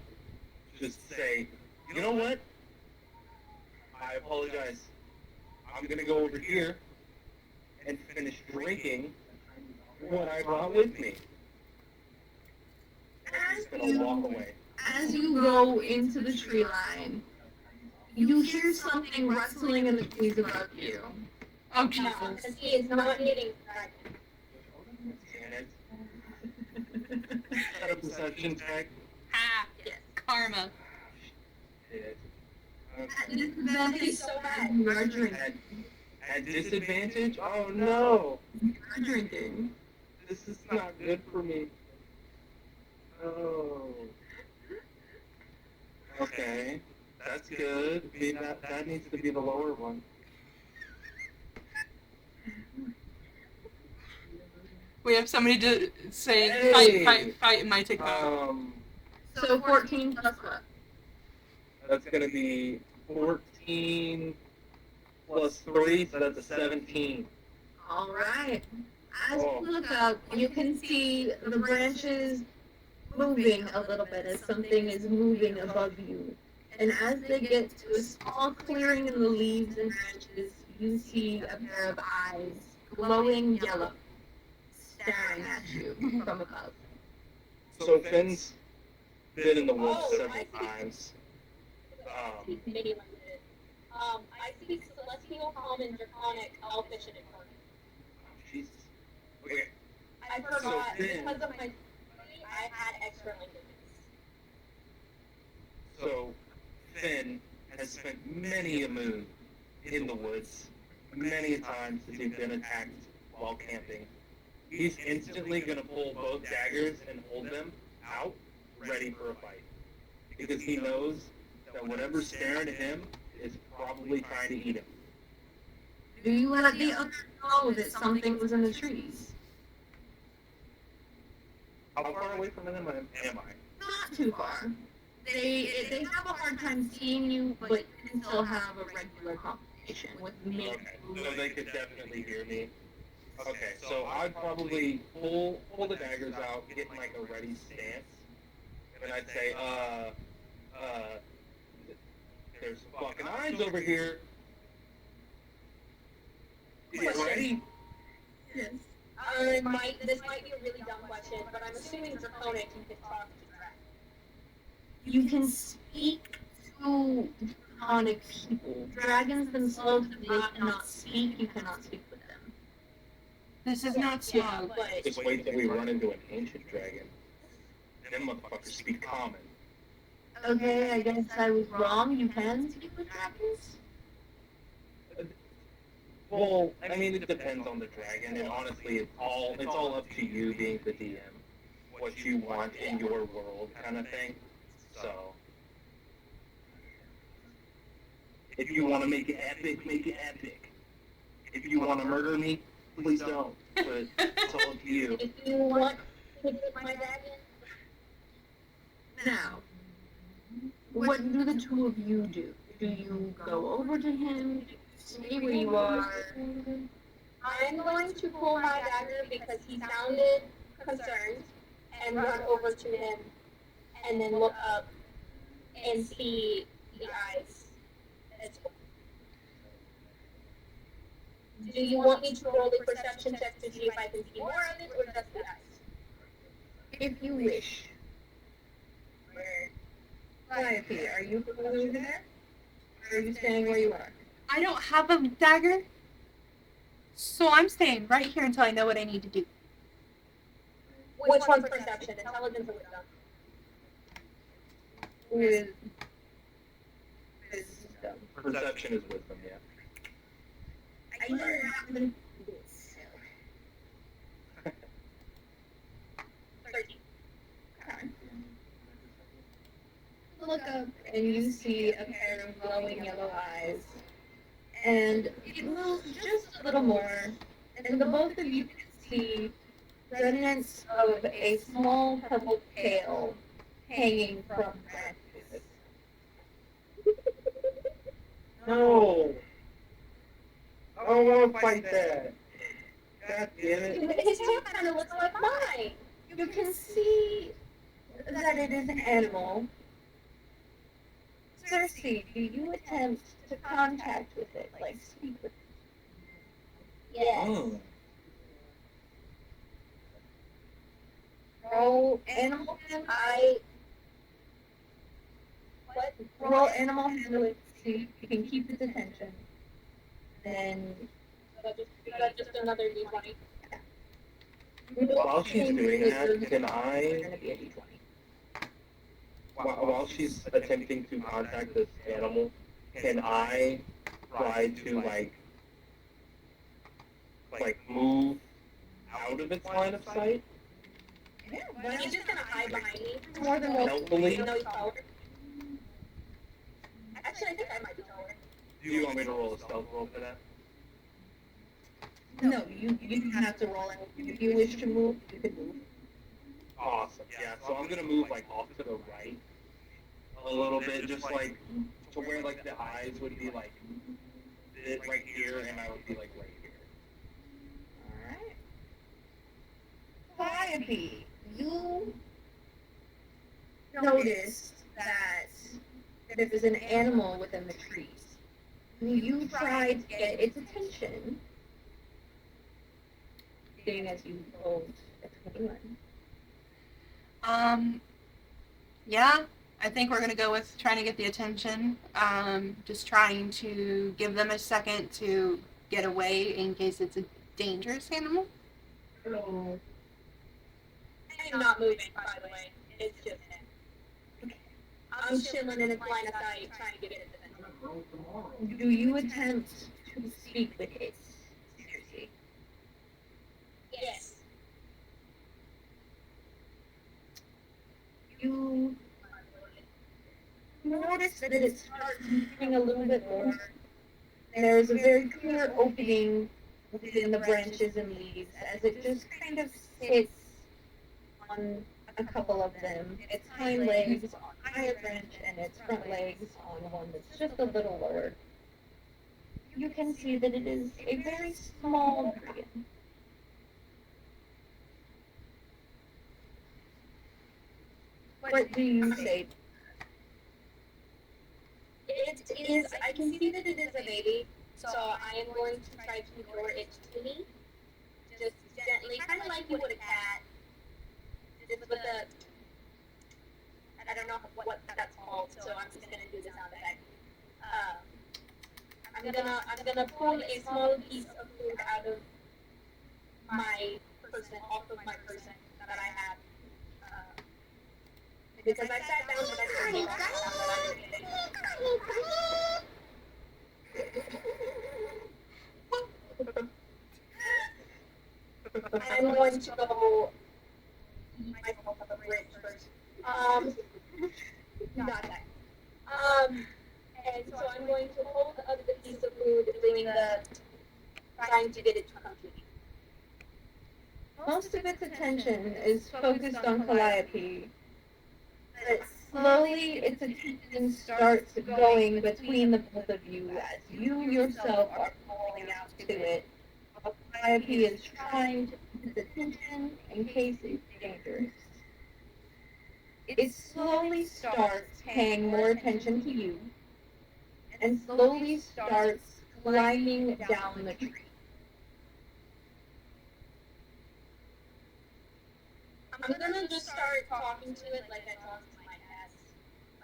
just say, you know what? I apologize. I'm gonna go over here and finish drinking what I brought with me. As I'm gonna you, walk away. as you go into the tree line, you hear something rustling in the trees above you. Oh, No, Jesus. because he is not getting pregnant. Damn it. Is that a perception check? Ah, Yes. karma. Shit. At Okay. disadvantage, He's so mad. you are drinking. At disadvantage? Oh no! You are drinking. This is not good for me. Oh. Okay. That's good. I mean, that needs to be the lower one. We have somebody to say, Hey! fight in my TikTok. So 14 plus what? That's gonna be 14 plus 3, so that's a 17. All right. As you look up, you can see the branches moving a little bit as something is moving above you. And as they get to a small clearing in the leaves and branches, you see a pair of eyes, glowing yellow, staring at you from above. So Finn's been in the woods Oh, several I see. times. Speak many languages. I speak Celestial, Common, Draconic, Elfish, and Infernal. Jesus. Okay. I forgot Finn- because of my study, I had extra languages. So Finn has spent many a moon in the woods, many a times as he's been attacked while camping. He's instantly gonna pull both daggers and hold them out, ready for a fight. Because he knows that whatever's staring at him is probably trying to eat him. Do you let the others know that something was in the trees? How far away from them am I? Not too far. They have a hard time seeing you, but you can still have a regular conversation with me. Okay, so they could definitely hear me. Okay, so I'd probably pull the daggers out, get in like a ready stance, and I'd say, there's fucking eyes over here. You ready? Yes. This might be a really dumb question, but I'm assuming Draconic you could talk to Drac. you can speak to demonic people. Dragons themselves, they cannot speak. You cannot speak with them. This is not small. But Just wait till we run into an ancient dragon. Them motherfuckers speak common. okay, I guess I was wrong. You can speak with dragons. Well, I mean, it depends on the dragon, and honestly, it's all up to you being the DM, what you want in your world, kind of thing. So, if you want to make it epic, make it epic. If you want to murder me, please don't. But it's all up to you. If you want to get my dragon, now, what do the two of you do? Do you go over to him? Stay where you are? I'm going to pull my dagger because he sounded concerned and run over to him and then look up and see the eyes as well. Do you want me to roll a perception check to see if I can see more of it or just the eyes? If you wish. Calliope, are you going over there? Or are you staying where you are? I don't have a dagger, so I'm staying right here until I know what I need to do. Which one's perception? Intelligence or wisdom? Wisdom. Perception is wisdom, yeah. I don't have the 13. Okay. Look up and you see a pair of glowing yellow eyes. And it moves just a little more, and the both of you can see remnants of a small purple tail hanging from branches. No! I don't want to fight that. God damn it. His tail kind of looks like mine. You can see that it is an animal. Cersei, do you attempt to contact with it, like speak with it? Yes. Oh. Roll animal handle. Roll animal handle to see if you can keep its attention. Then that's just another D20. While she's doing that, can I, Gonna be a D20. while she's attempting to contact this animal, can I try to, like move out of its line of sight? Yeah, but he's just gonna hide behind me. More than Stealthily? You know he's taller. Actually, I think I might be taller. Do you want me to roll a stealth roll for that? No, you don't have to roll it. If you wish to move, you can move. Awesome. Yeah, so I'm gonna move like off to the right a little bit, just like to where like the eyes would be like right here, and I would be like right here. Alright. Calliope, you noticed that there was an animal within the trees. You tried to get its attention, seeing as you rolled a 21. Yeah, I think we're gonna go with trying to get the attention. Just trying to give them a second to get away in case it's a dangerous animal. Oh. I'm not moving, by the way. It's just him. I'm chilling in its line of sight, trying to get its attention. Do you attempt to speak with it? Seriously? Yes. You notice that it starts moving a little bit more. There's a very clear opening within the branches and leaves as it just kind of sits on a couple of them. Its hind legs on a higher branch and its front legs on one that's just a little lower. You can see that it is a very small dragon. What do you say? It is, I can see that it is a baby, so I am going to try to lure it to me. Just gently, kind of like you would a cat. Just with the, I don't know what that I'm gonna pull a small piece of food out of my person, off of my person that I have. Because I sat down, but I didn't really sat down, but I'm I'm going to go eat myself a bridge first. Not that. And so I'm going to hold up the piece of food, doing the trying to get it to come to me. Most of its attention is focused on Calliope, but slowly its attention starts going between the both of you as you yourself are calling out to it. Calliope is trying to keep its attention in case it's dangerous. It slowly starts paying more attention to you and slowly starts climbing down the tree. I'm gonna just start talking to it like I talk to my cats,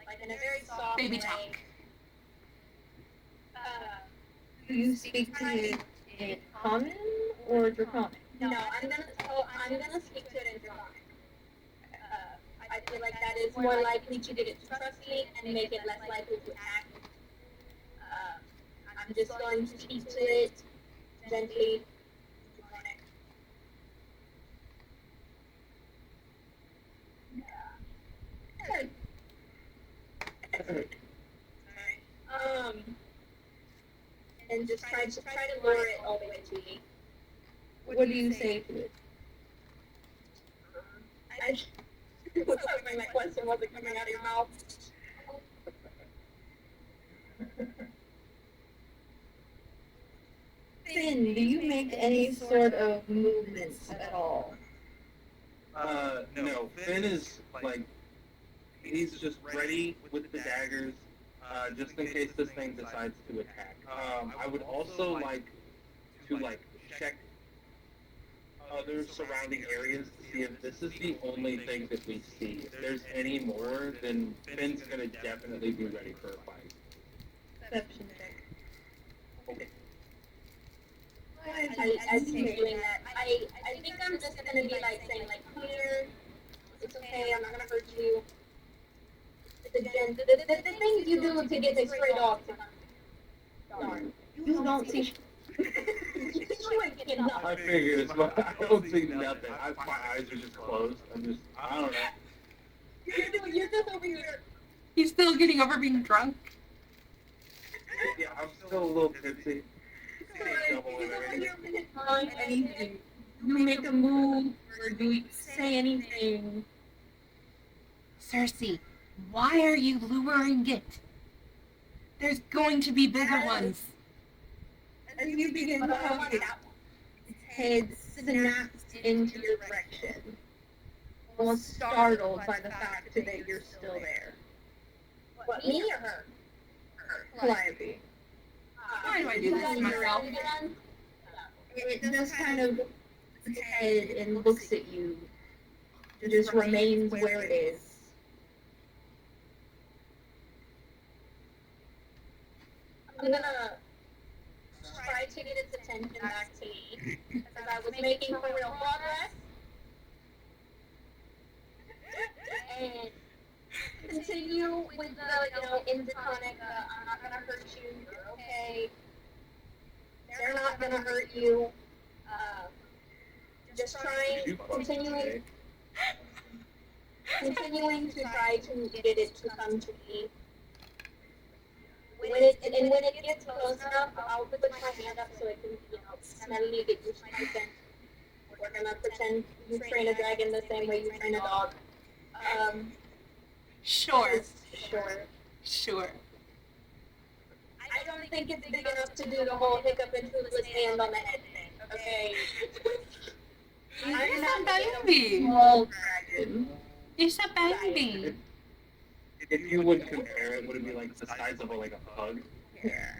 like in a very soft Baby way. talk. Do you speak to it in common or draconic? No, I'm gonna speak to it in Draconic. I feel like that is more likely to get it to trust me and make it less likely to attack. I'm just going to speak to it gently. Draconic. And just try to lure it all the way to me. What do you say to it? I was hoping that question wasn't coming out of your mouth. Finn, do you make any sort of movements at all? No. Finn is like, he's just ready with the daggers, just in case this thing decides to attack. I would also like to check other surrounding areas to see if this is the only thing that we see. If there's any more, then Finn's gonna definitely be ready for a fight. Perception check. Okay. As he's doing that, I think I'm just gonna be like saying like, come here, it's okay, I'm not gonna hurt you. The things you do to get the stray dog to come. Darn. You don't see. You ain't getting enough. I figured as much. I don't see nothing. My eyes are just closed. I don't know. You're just over here. He's still getting over being drunk. Yeah, I'm still a little tipsy. Anything. You make a move or do you say anything? Cersei, why are you luring it? There's going to be bigger ones. As you begin talking, its head snaps into your direction, almost startled by the fact that you're still there. What, me or her? Calliope. Why do I do this to myself? It just kind of puts its head and looks at you. It just remains where it is. I'm gonna try to get its attention back to me, because I was making for real progress. And continue with the, in Draconic, I'm not gonna hurt you, you're okay. They're not gonna hurt you. Just continuing to try to get it to come to me. When it gets close enough, I'll put my hand up so it can, smell me, get used to my scent. We're gonna pretend you train a dragon the same way you train a dog. Sure. Sure. I don't think it's big enough to do the whole hiccup and toothless hand on the head thing, okay? It's a baby. Small dragon. It's a baby. If you would compare it, would it be like the size of a pug? Yeah.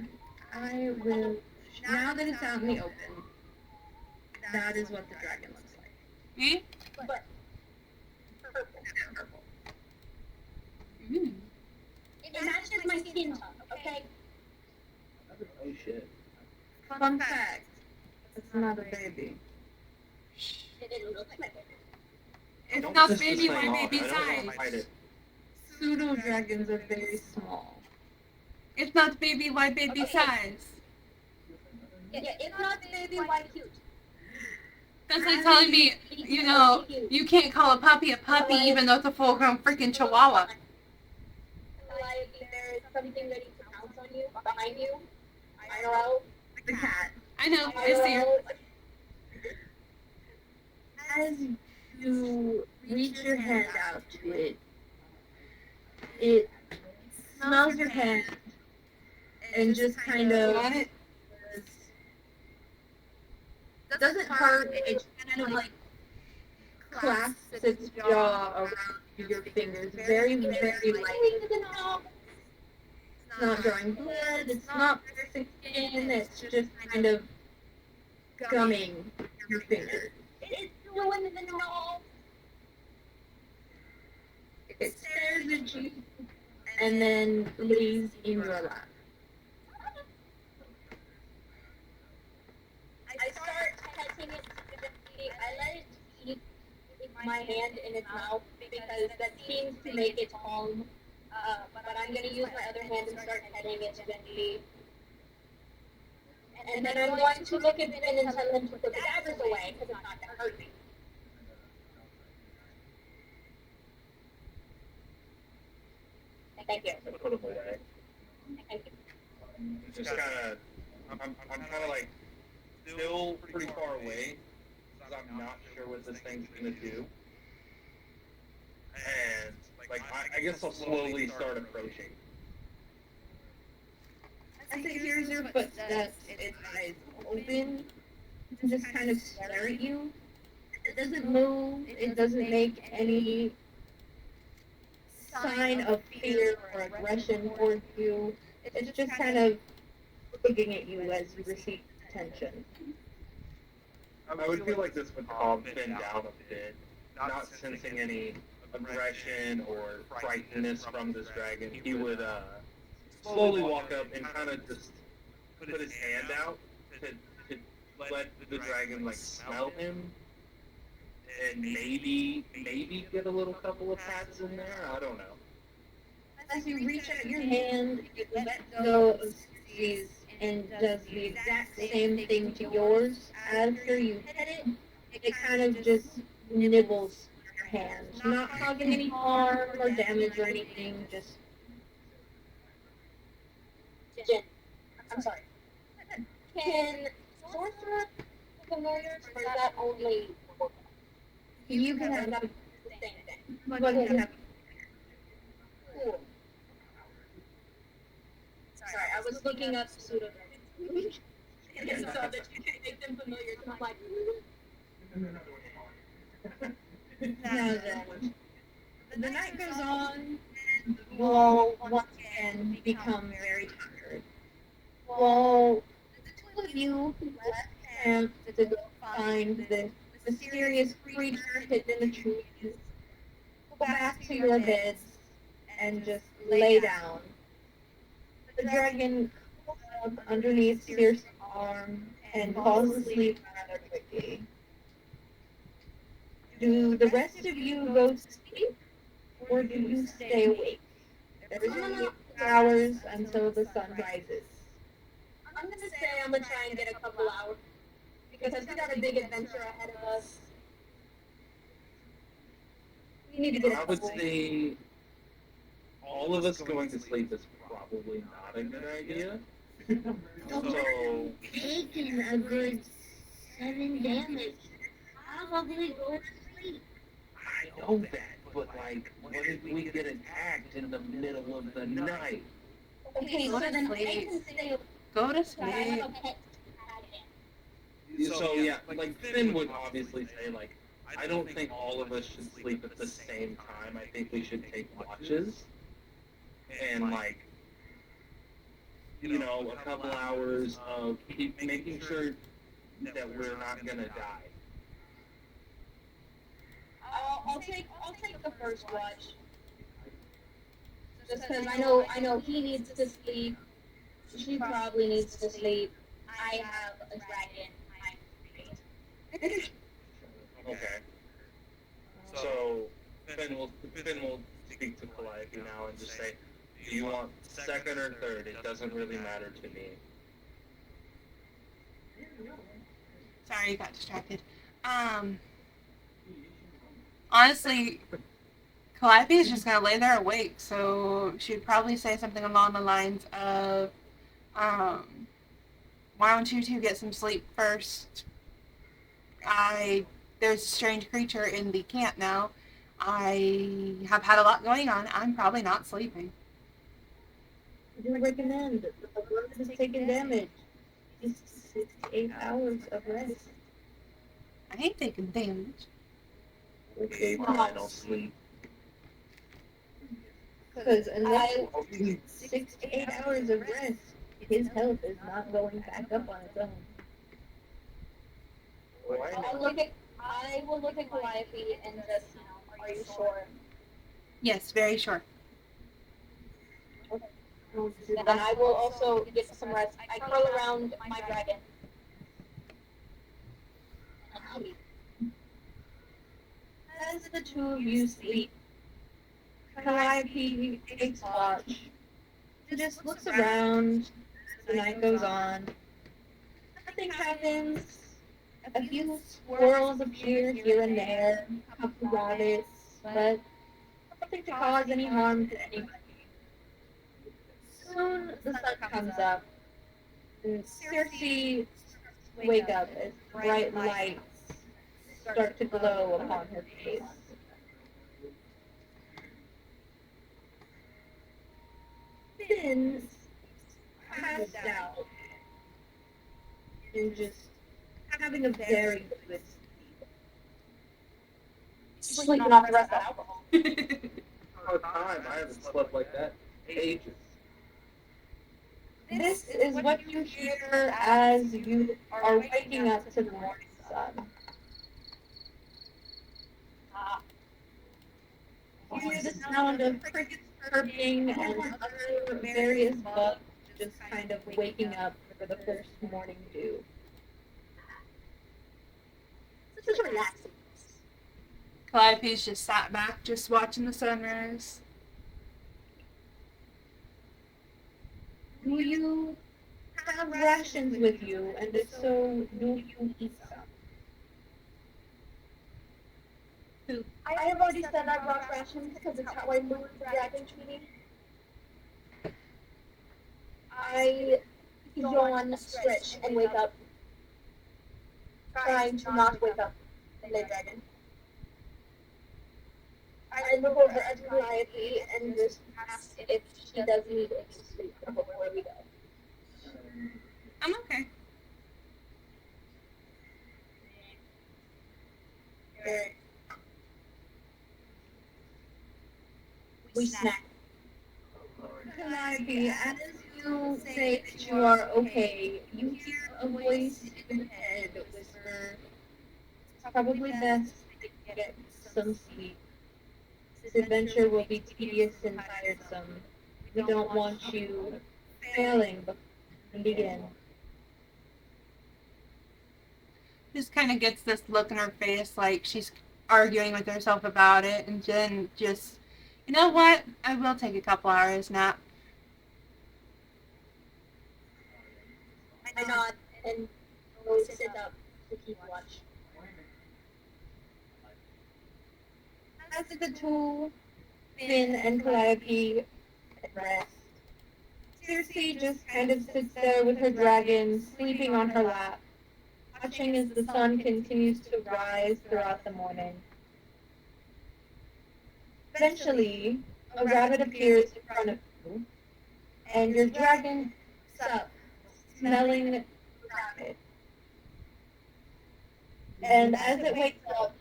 I will. Now that it's out in the open, that is what the dragon looks like. Eh? But purple. Mm. It matches my skin tone, okay? shit. Fun fact, it's not a baby. It looks like it. It's Don't not piss this baby thing white off. baby I don't size. want to fight it. Pseudo dragons are very small. It's not baby white baby Okay. size. Yeah, it's not baby white cute. That's like telling me, you know, you can't call a puppy even though it's a full-grown freaking chihuahua. Like there is something ready to pounce on you, behind you. IRL. The cat. I know, I see her. As you reach your hand out to it, it smells your hand and just kind of Want it? doesn't hurt. It just kind of like clasps its jaw around your fingers, very, very lightly. It's not drawing blood. It's not piercing skin. It's just kind of gumming your fingers. It's doing the no. It stares at you and then lays in your lap. I start petting it. I let it eat my hand in its mouth because that seems to make it calm. But I'm gonna use my other hand and start petting it gently. And then I'm going to look at Vin and tell him to put the daggers away because it's not gonna hurt me. Thank you. Put them away. Thank you. Just kind of, I'm kind of like still pretty far away because I'm not sure what this thing's gonna do. And like I guess I'll slowly start approaching. As it hears your footsteps, its eyes open and just kind of stare at you. It doesn't move. It doesn't make any sign of fear or aggression towards you. It's just kind of looking at you as you receive attention. I would feel like this would calm Finn down a bit, not sensing any aggression or frightenedness from this dragon. He would slowly walk up and kind of just put his hand out to let the dragon like smell him, and maybe get a little couple of pats in there. I don't know. As you reach out your hand, it let go of Susie's and does the exact same thing to yours. After you hit it, it kind of just nibbles your hand, not causing any harm or damage or anything, just Jen, I'm sorry. Can sorcerer familiars or is that only you can have the that. same thing? Go ahead and have Cool. Sorry, I was looking up pseudo dragons. And so that you can make them familiar. So I'm like, Now then, the night goes on, and you all once again become very tired. While the two of you left camp to go find this mysterious creature hidden in the trees, go back to your beds and just lay down. The dragon curls up underneath Circe's arm and falls asleep rather quickly. Do the rest of you go to sleep, or do you stay awake? There's only 2 hours until the sun rises. I'm gonna say I'm gonna try and get a couple hours because we got a big adventure ahead of us. We need to get I a would couple. say all of us going to sleep is probably not a good idea. So Taking a good 7 damage. Probably go to sleep. I know that, but like, what if we get attacked in the middle of the night? Okay, Go so to then I sleep. can stay awake. Go to I sleep. have a pet dragon. So yeah, like Finn would obviously say like, I don't think all of us should sleep at the same time. I think we should take watches and like, you know, a couple hours of making sure that we're not gonna die. I'll take the first watch. Just because I know he needs to sleep. She probably needs to sleep. I have a dragon. I'm great. Okay. So Finn will speak to Calliope now and just say, "Do you want second or third? It doesn't really matter to me." Sorry, I got distracted. Honestly, Calliope is just gonna lay there awake, so she'd probably say something along the lines of, "Why don't you two get some sleep first? There's a strange creature in the camp now. I have had a lot going on. I'm probably not sleeping." I do recommend. The bird has taken damage. It's 6 to 8 hours of rest. I ain't taking damage. Okay, fine, I'll sleep. Because unless 6 to 8 hours of rest, his health is not going back up on its own. Why I will look at Calliope and just, are you sure? Yes, very sure. Then I will also get some rest. I curl around my dragon. As the two of you sleep, Calliope takes watch. She just looks around as the night goes on. Nothing happens. A few squirrels appear here and there, a couple rabbits, but nothing to cause any harm to anybody. Soon the sun comes up, and Circe wake up as bright lights start to glow upon her face. Finn passed out and just having a very good sleep. Sleeping off the rest of alcohol. All time, I haven't slept like that in ages. This is what you hear as you are waking up to the morning sun. You hear the sound of crickets chirping and other various bugs just kind of waking up for the first morning dew. Just relaxing. Calliope's just sat back, just watching the sunrise. Do you have rations with you, and if so, do you eat some? I have already said I brought rations because it's how I lured the dragon to me. I yawn, stretch, and wake up, trying to not wake up the dragon. I look over at Calliope and just ask if she does need any sleep before we go. I'm okay. Alright. We snack. Calliope, as you say that you are okay, you hear a voice in your head whisper, "It's probably best to get some sleep. This adventure will be tedious and tiresome. We don't want you failing before we begin." Just kind of gets this look in her face like she's arguing with herself about it, and then just, you know what? I will take a couple hours nap. I nod and go sit up to keep watch. As the two, Finn and Calliope, rest, Circe just kind of sits there with her dragon sleeping on her lap, watching as the sun continues to rise throughout the morning. Eventually, a rabbit appears in front of you, and your dragon wakes up, smelling the rabbit. And as it wakes up,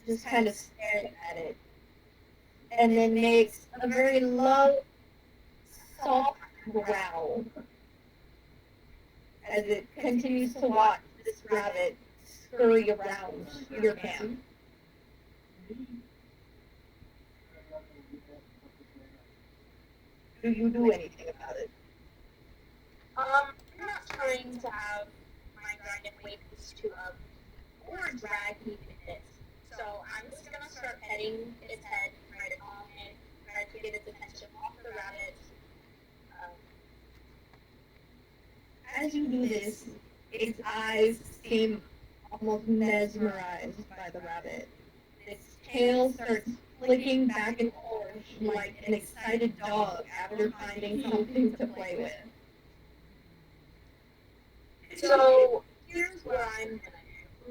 just kind of staring at it, and then makes a very low, soft growl as it continues to watch this rabbit scurry around your camp. Do you do anything about it? I'm not trying to have my dragon wake this to up or drag me to it. So I'm just gonna start petting its head, try to calm it, try to get its attention off the rabbit. As you do this, its eyes seem almost mesmerized by the rabbit. Its tail starts flicking back and forth like an excited dog after finding something to play with. So here's what I'm gonna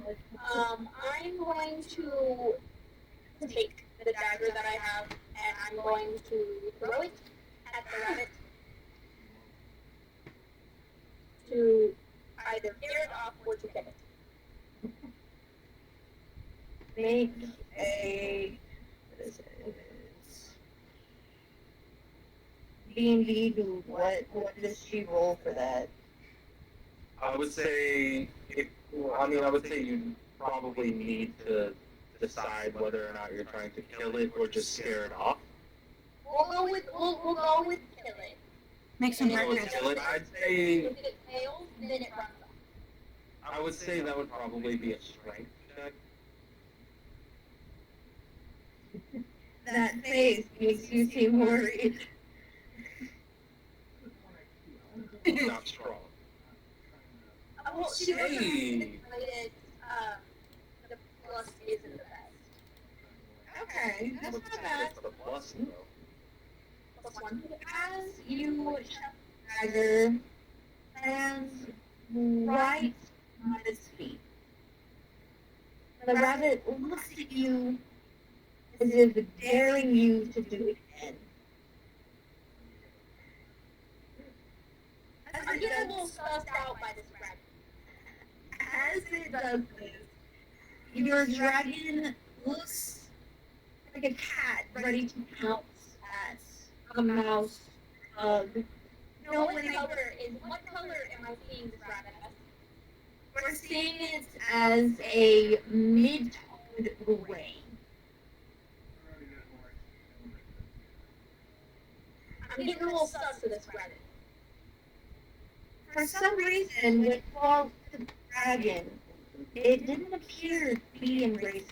do. I'm going to take the dagger that I have and I'm going to throw it at the rabbit to either scare it off or to kill it. Make a this is D&D do what does she roll for that? I would say, I would say you probably need to decide whether or not you're trying to kill it or just scare it off. We'll go with kill it. Make some And if progress. Kill it, I'd say, if it fails, then it runs off. I would say that would probably be a strength check. That face makes you seem worried. Not strong. Well, she was Hey. rated, the plus isn't the best. Okay, that's not bad. That's a plus, though. Plus one. As you shut the dagger, lands right on its feet. The rabbit looks at you as if daring you to do it again. I'm getting a little sussed out by this rabbit. As it does this, your dragon looks like a cat ready to pounce at a mouse, bug. No What one color am I seeing this rabbit as? We're seeing it as a mid-toned gray. I'm getting a little sus to this rabbit. For some reason, when it falls to the dragon, it didn't appear to be embraced.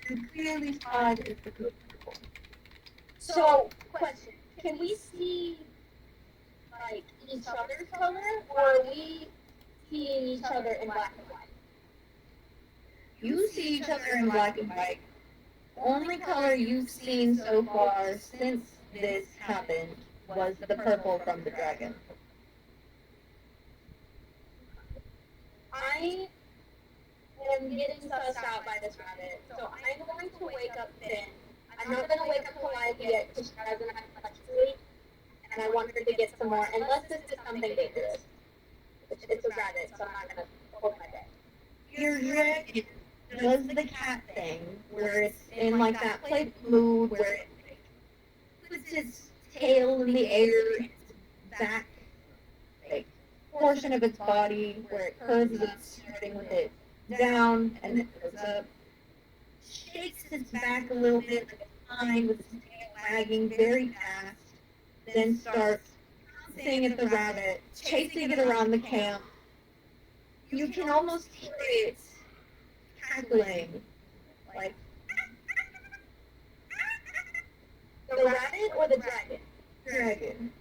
You clearly spot it's the good people. So, question: can we see like each other's color, or are we seeing each other in black and white? You see each other in black and white. Only color you've seen so far since this happened was the purple from the dragon. I am getting sussed out by this rabbit, so I'm going to wake up Finn. I'm not going to wake up Calliope yet because she doesn't have much sleep, and I want her to get some more, unless this is something dangerous. It's a rabbit, so I'm not going to hold my breath. Your dragon does the cat thing, where it's in like that playful mood where it puts its tail in the air, its back, like portion of its body where it curves up, starting with it down and then curves up. Shakes its back a little bit like a pine with its tail wagging very fast, then starts pouncing at the rabbit, chasing it around the camp. You can almost hear it cackling, like The rabbit or the dragon? dragon.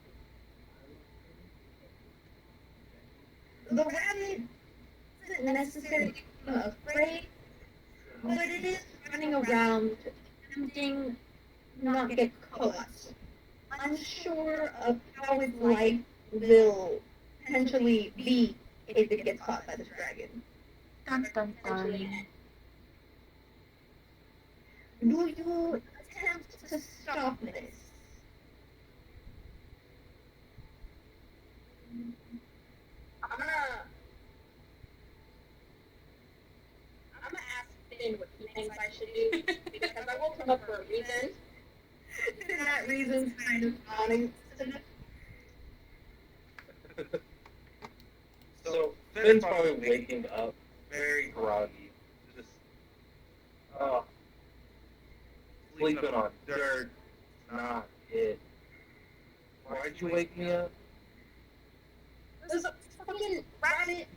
The rabbit isn't necessarily afraid, but it is running around, attempting to not get caught. Unsure of how its life will potentially be if it gets caught by this dragon. Dun dun Potentially dun. end. Do you attempt to stop this? I'm gonna ask Finn what he thinks I should do because I woke him up for a reason. That reason's kind of nodding. So Finn's probably waking up very groggy, just sleeping on dirt, not it. Why'd you wake me up? There's a fucking rabbit.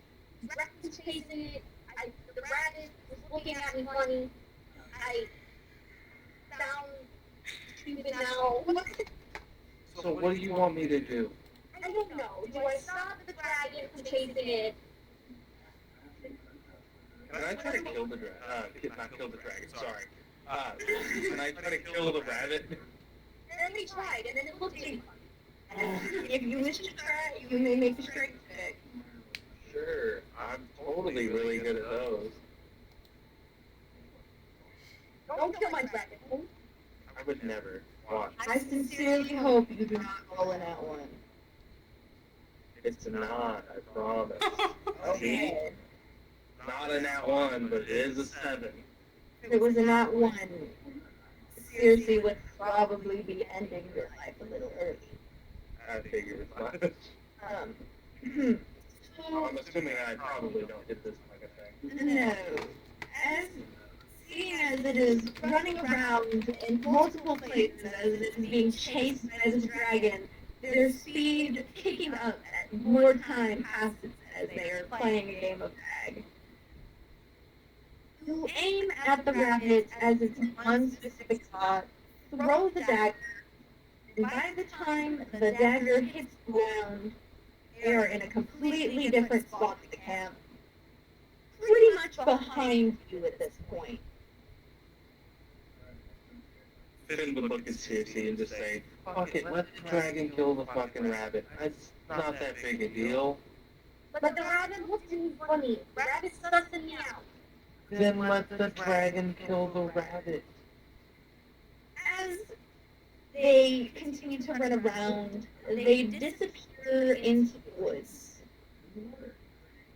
Rabbit was chasing it. The rabbit was looking at me funny. I sound stupid now. So what do you want me to do? I don't know. Do I stop the dragon from chasing it? Can I try to kill the dragon? Not kill the dragon, sorry. Can I try to kill the rabbit? Let me try it, and then it looks at me. If you wish to try, you may make a strength check. Sure, I'm totally really good at those. Don't kill my dragon. I would never. Watch. I sincerely hope you do not roll in that one. It's not, I promise. Okay. Not a nat 1, but it is a 7. If it was a not one, seriously would probably be ending your life a little early. I figured as much. I'm assuming I probably don't hit this like a thing. No. Seeing as it is running around in multiple places as it is being chased by this dragon, their speed kicking up as more time passes as they are playing a game of tag. You aim at the rabbit as it's in one specific spot, throw the dagger, and by the time the dagger hits the ground, they are in a completely different spot in the camp, pretty much behind you at this point. Finn would look at Sissy and just say, fuck it, let the dragon kill the fucking rabbit. It's not that big a deal. But the rabbit looks at me funny. Rabbit's sussing me out. Then let the dragon kill the rabbit. As they continue to run around, they disappear into the woods.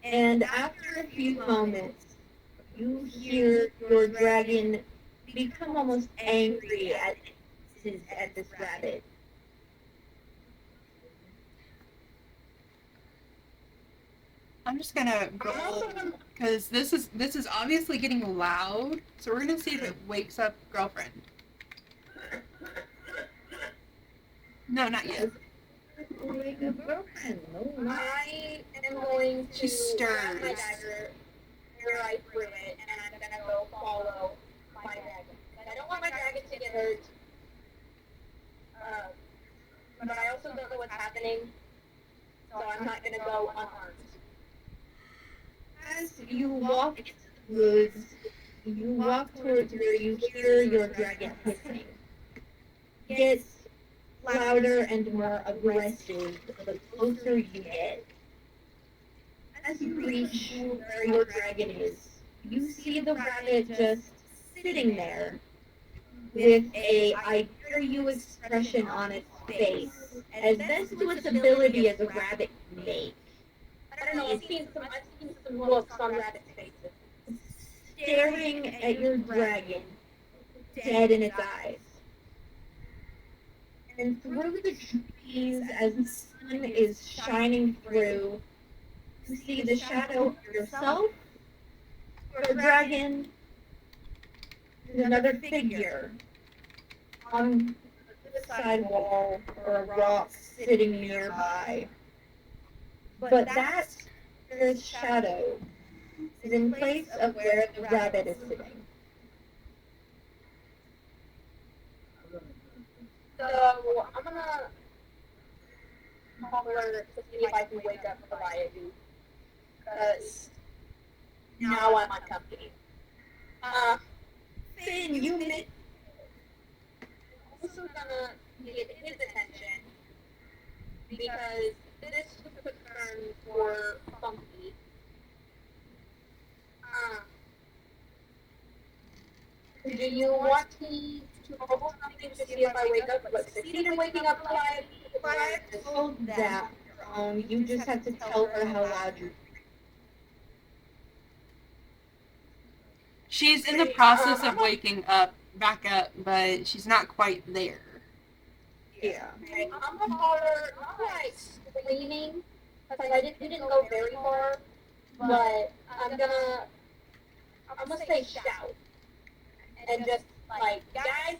And after a few moments, you hear your dragon become almost angry at this rabbit. I'm just gonna roll because this is obviously getting loud. So we're gonna see if it wakes up girlfriend. No, not yet. Wake up girlfriend. No, I am going to She stirs. grab my dagger, right through it, and I'm gonna go follow my dragon. I don't want my dragon to get hurt. But I also don't know what's happening, so I'm not gonna go unarmed. As you walk into the woods, you walk towards where you hear your dragon hissing. It gets louder and more aggressive the closer you get. As you reach where your dragon is, you see the rabbit just sitting there with a I dare you expression on its face, as best to its ability as a rabbit can make. I don't know, I've seen some looks on rabbit faces. Staring at your dragon, dead in its eyes. And through the trees, as the sun is shining through, you see the shadow of yourself, your dragon, and another figure on the side wall or a rock sitting nearby. But that figure's shadow is in place of where the rabbit is sitting. So I'm gonna holler to see if I can wake up Calliope, because now I'm on company. Finn, you missed. Also gonna get his attention because this took a turn for Funky. Do you want me to roll something to see if I wake up? But succeed in waking up Calliope. Hold that on. You just have to tell her how loud you're. She's in the process of waking back up, but she's not quite there. Yeah. Okay, I'm gonna holler, not like screaming, because we didn't go very far, but I'm gonna say shout. And just like, guys,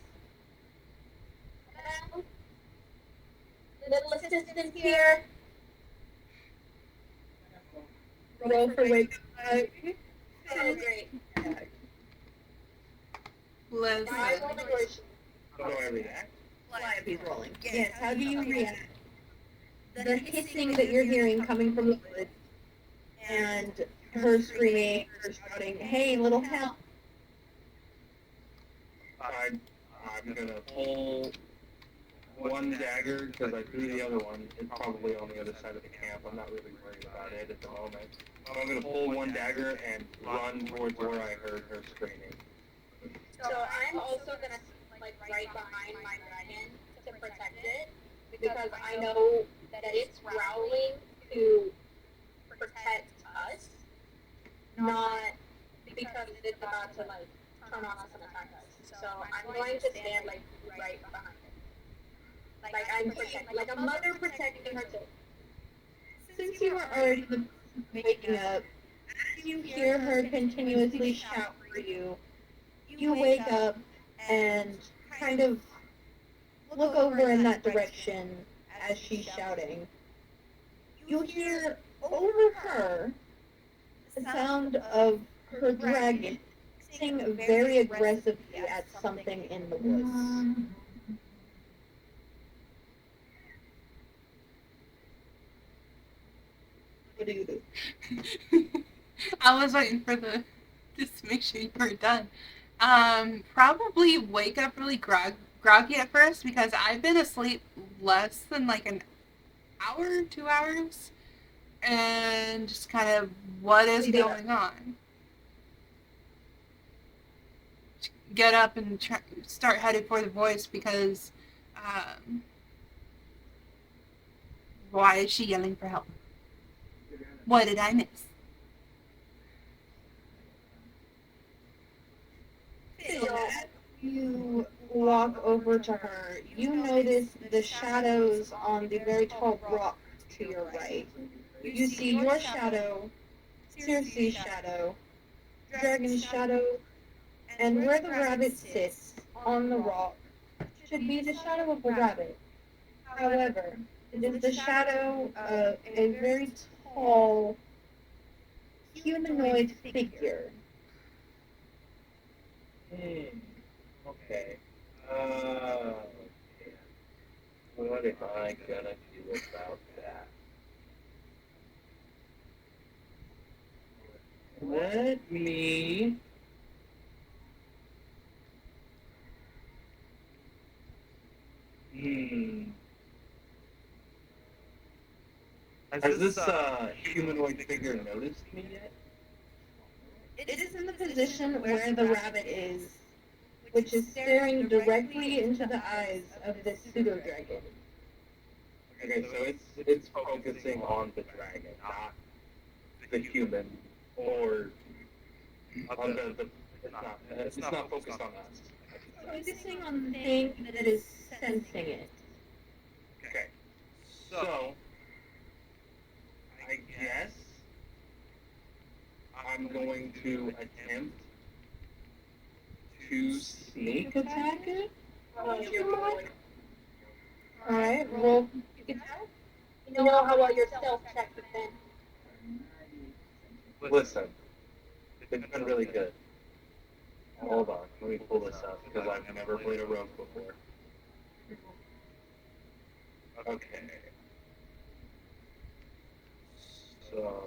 little assistance here. Roll for wake. Oh, great. Listen. I roll the door. How do I react? Calliope's rolling. Yes, how do you react? The hissing that you're hearing coming from the woods, and her screaming, her shouting, "Hey, little help!" I'm gonna pull one dagger because I threw the other one. It's probably on the other side of the camp. I'm not really worried about it at the moment. I'm gonna pull one dagger and run towards where I heard her screaming. So I'm also gonna like right behind my dragon to protect it because I know that it's growling to protect us, not because it's about to like turn on us and attack us. So I'm going to stand like right behind it, like I'm protecting, like a mother protecting her children. Since you are already waking up, as you hear her continuously shout for you, you wake up and kind of look over in that direction as she's shouting. You hear over her the sound of her dragon hissing very aggressively at something in the woods. What do you do? I was waiting for the just to make sure you were done. Probably wake up really groggy at first because I've been asleep less than like an hour, 2 hours, and just kind of what is going on. Get up and start heading for the voice because why is she yelling for help? What did I miss? So as you walk over to her, you notice the shadows on the very tall rock to your right. You see your shadow, Circe's shadow, Dragon's shadow, and where the rabbit sits on the rock should be the shadow of a rabbit. However, it is the shadow of a very tall humanoid figure. Okay. What am I gonna do about that? Let me... Has this humanoid figure noticed me yet? It is in the position where the rabbit is, which is staring directly into the eyes of this pseudo-dragon. Okay, so it's focusing on the dragon, not the human, or on it's not focused on us. Focusing on the thing that is sensing it. Okay, so I guess I'm going to attempt to sneak attack it. Alright, roll. You know how well your stealth check has been. Listen, it's been really good. Hold on, let me pull this up because I've never played a rogue before. Okay. So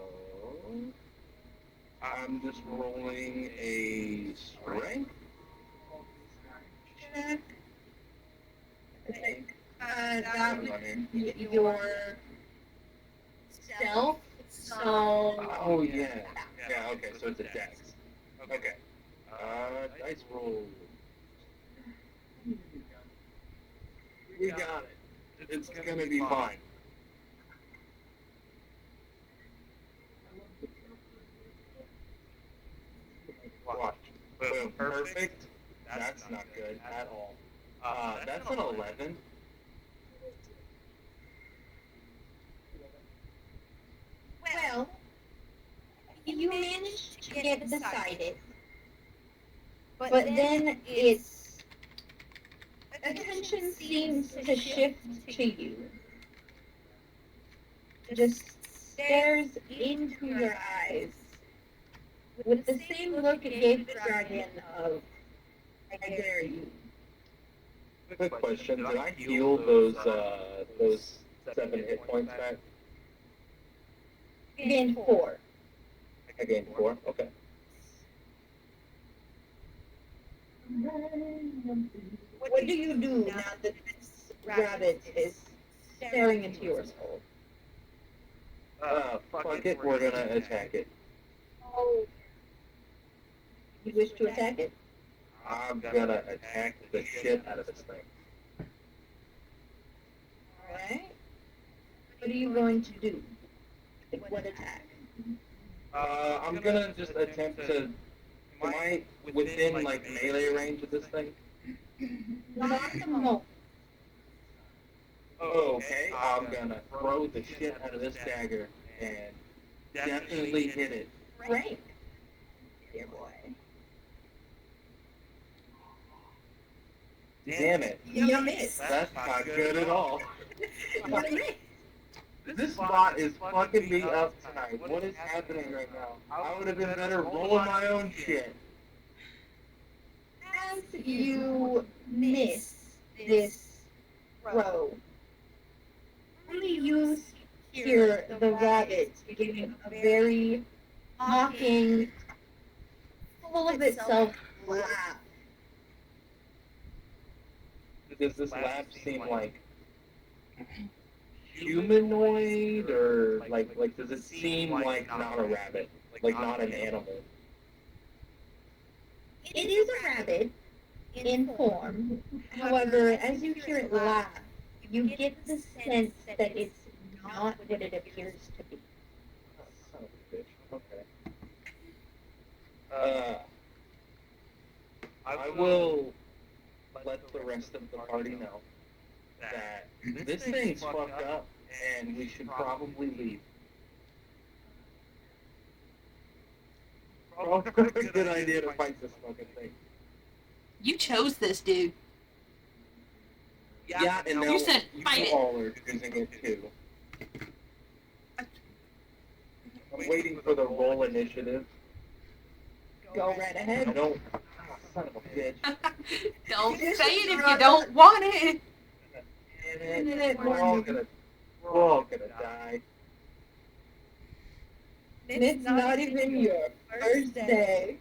I'm just rolling a strength check. I think. That would be your Stealth, so... Oh yeah. Yeah, okay, so it's a dex. Okay. Dice roll. We got it. It's gonna be fine. Watch. Boom. Perfect. That's not good at all. That's an 11. Well, you managed to get beside it, but then its attention seems to shift to you. just stares into your eyes with the same look it gave the dragon of, I dare you. Quick question: did I heal those 7 hit points back? You gained 4. I gained 4. Okay. What do you do now that this rabbit is staring into your soul? Fuck it. We're gonna attack it. Oh. You wish to attack it? I'm gonna attack the shit out of this thing. Alright. What are you going to do? Like, what attack? I'm gonna just attempt to. Am I within like melee range of this thing? Not at the moment. Oh, okay. I'm gonna throw the shit out of this dagger and definitely hit it. Great. Dear boy. Damn it. You missed. That's not good at all. You missed. This bot is fucking me up tonight. What is happening right now? I would have been better rolling my own shit. As you miss this throw, only you hear the rabbit giving a very mocking, full of itself laugh. Does this lab seem like humanoid, or like does it seem like not a rabbit, like not an animal? It is a rabbit in form. However, as you hear it laugh, you get the sense that it's not what it appears to be. Son of a bitch. Okay. I will let the rest of the party know that this thing's fucked up and we should probably leave. Probably a good idea to fight this fucking thing. You chose this, dude. Yeah, and now You said fight it. all are choosing it too. I'm waiting for the roll initiative. Go right I ahead. don't. Son of a bitch. Don't say it if you don't want it. We're all gonna die. It's not even your first day.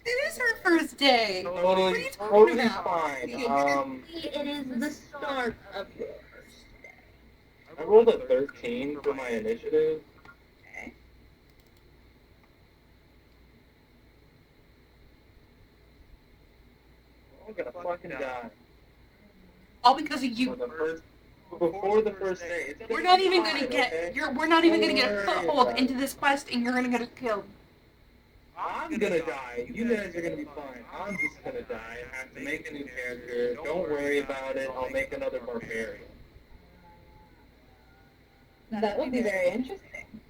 It is her first day. What are you talking Totally about? fine. It is the start of your first day. I rolled a 13 for my initiative. Okay. I'm gonna fucking die. All because of you. Before the first day. It's We're not even fine, gonna get. okay? We're not even gonna Don't get a worry foothold about into it. this quest, and you're gonna get killed. I'm gonna die. You guys are gonna be fine. I'm just gonna die. I have to make a new character. Don't worry about it. I'll make another barbarian. That will be very interesting.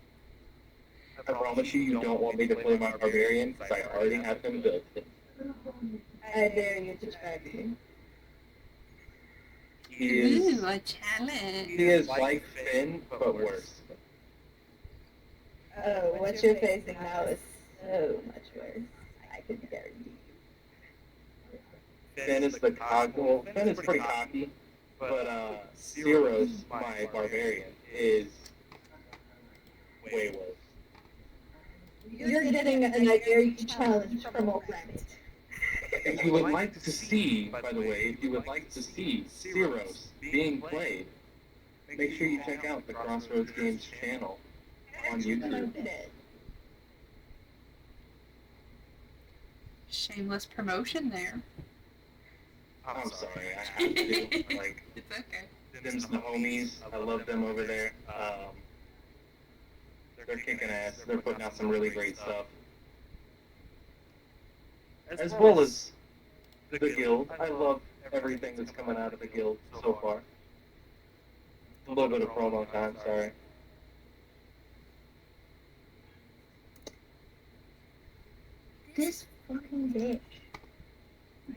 I promise you don't want me to play my barbarian because I already have him built. I dare you to try me. He is, Ooh, a challenge. he is like Finn, but worse. Oh, what you're facing now is so much worse. I can guarantee you. Finn is the cocky. Well, Finn is pretty cocky, but Zeros, my barbarian, is way worse. You're getting an I dare you challenge from a rabbit. If you would like to see, by the way, if you would like to see Zeros being played, make sure you check out the Crossroads Games channel on YouTube. Shameless promotion there. I'm sorry, I have to. Like, It's okay. them's the homies. I love them over there. They're kicking ass. They're putting out some really great stuff. As well as the guild. I love everything that's coming out of the guild so far. A little bit of promo time, sorry. This fucking bitch.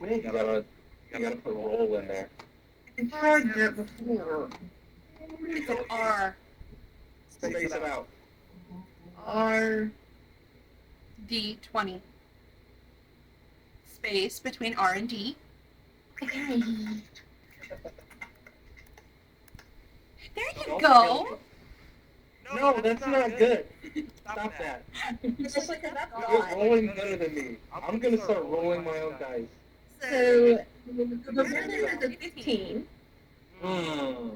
You gotta put roll in there. I tried that before. It's an R. Space it out. D20. Space between R and D. Okay. There you Don't go. kill me. No, that's not good. Stop that. Just like that's You're odd. rolling better than me. I'm gonna start rolling my own dice. So the rabbit has a 15. Hmm.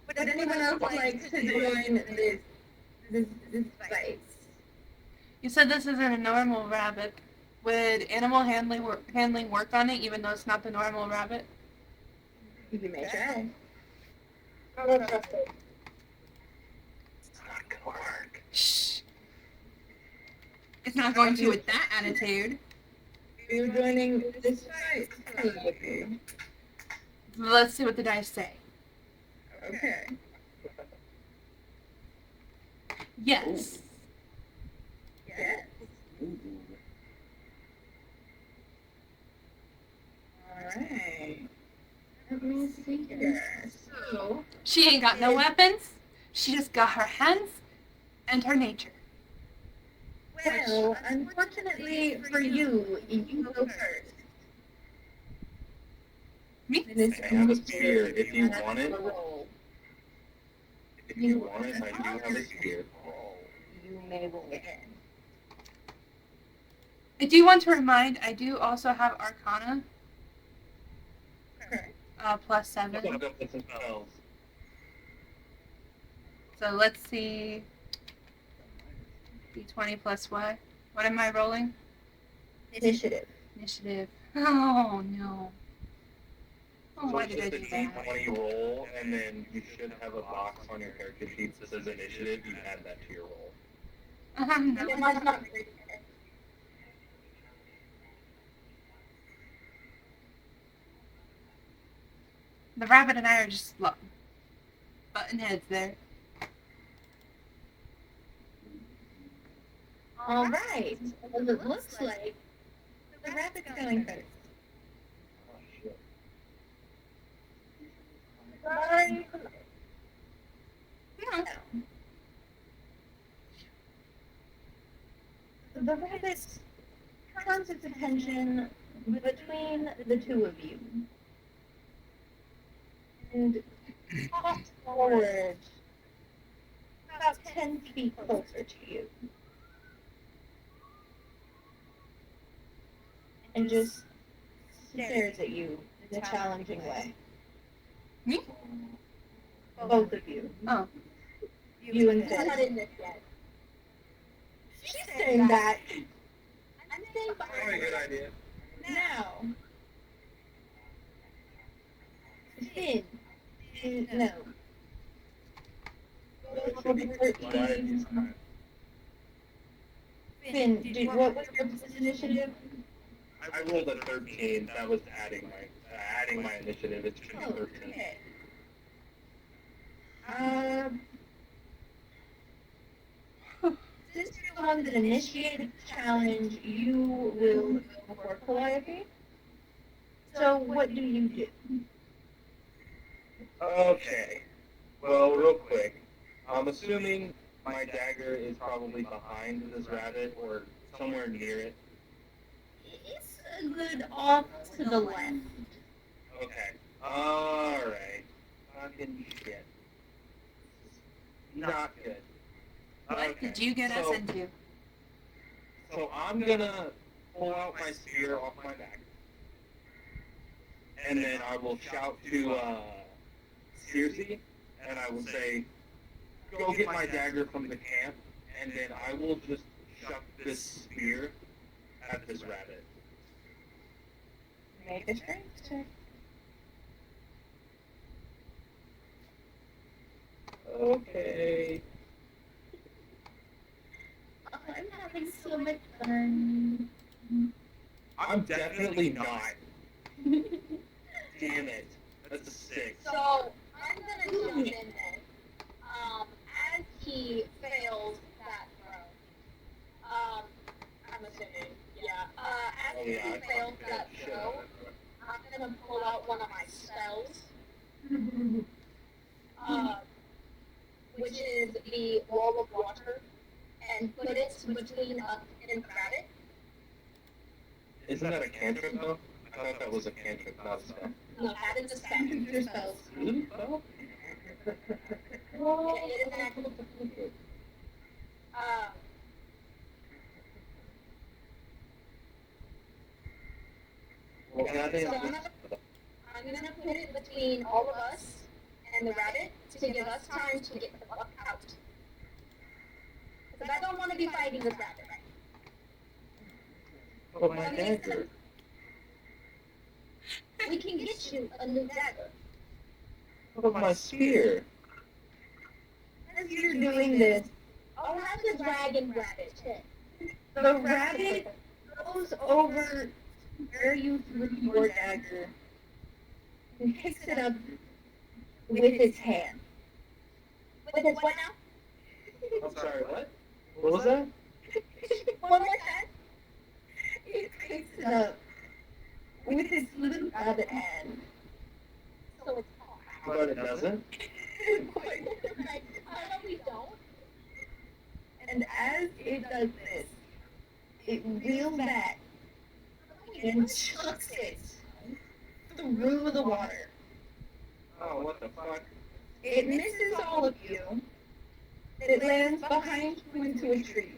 Would anyone else like to join this fight? You said this isn't a normal rabbit. Would animal handling work on it, even though it's not the normal rabbit? You may try. It's not gonna work. Shh. It's not going to with that attitude. You're joining this fight. Phantonymph. Let's see what the dice say. Okay. Yes. Yes. Alright. Let me see here. So, She ain't got no weapons. She just got her hands and her nature. well, unfortunately for you, you go first. Me? This I have a spear if you want it. roll. If you want it, I do have a spear. You may roll again. I do want to remind, I do also have Arcana, Correct. +7. I'm gonna put some spells. So let's see. D20 plus what? What am I rolling? Initiative. Initiative. Oh no. Oh, So why it's did I just a do that? D20 roll, and then you should have a box on your character sheet that says initiative. You add that to your roll. No. It might not be. The rabbit and I are just button heads there. Alright. Well, it looks like the rabbit's going first. Oh, shit. Sorry. No. The rabbit turns its attention between the two of you and hops forward about 10 feet closer to you and just stares at you in a challenging way. Me? Both of you. Oh. You and Finn. Not in this yet. She's saying that. I'm saying Very good idea. now. Finn. No. Should be Gladys time. Finn, what was your initiative? I rolled a 13. That was adding my initiative. It should be 13. Okay. Since you're the one that initiated the challenge, you will go for Calliope. So what do you do? Okay. Well, real quick. I'm assuming my dagger is probably behind this rabbit or somewhere near it. It's a good off to the left. Okay. Alright. Fucking shit. Not good. What Okay. did you get us So- into? So I'm gonna pull out my spear off my back. And then I will shout to Circe, and I will say, go get my dagger from the camp, and then I will just chuck this spear at this rabbit. Make a strength check. Okay. Oh, I'm having so much fun. I'm definitely not. Damn it. That's a 6. So I'm gonna jump in then. As he fails that throw, I'm assuming, yeah. As Oh he yeah, I fails fucking that shit out throw, of that. I'm gonna pull out one of my spells, which is the wall of water, and put it between us and the rabbit. Isn't that a cantrip though? I thought that was a cantrip, not a spell. No, that is a spell. Your spells. Really? Spell? Yeah, it is an actual spell. Well, that is. So I'm gonna put it between all of us and the rabbit to give us time to get the fuck out. Because I don't want to be fighting this rabbit. Oh, my dagger. We can get you a new dagger. What about my spear? As you're doing this, I'll have the dragon rabbit. The rabbit goes over where you threw your dagger and picks it up with its hand. With its what now? I'm sorry, what? What was that? One more time. It picks it up with its little rabbit hand. So it's hard. But it doesn't. I know we don't. And as it does this, it reels back and chucks it through the water. Oh, what the fuck? It misses all of you. It lands behind you into a tree.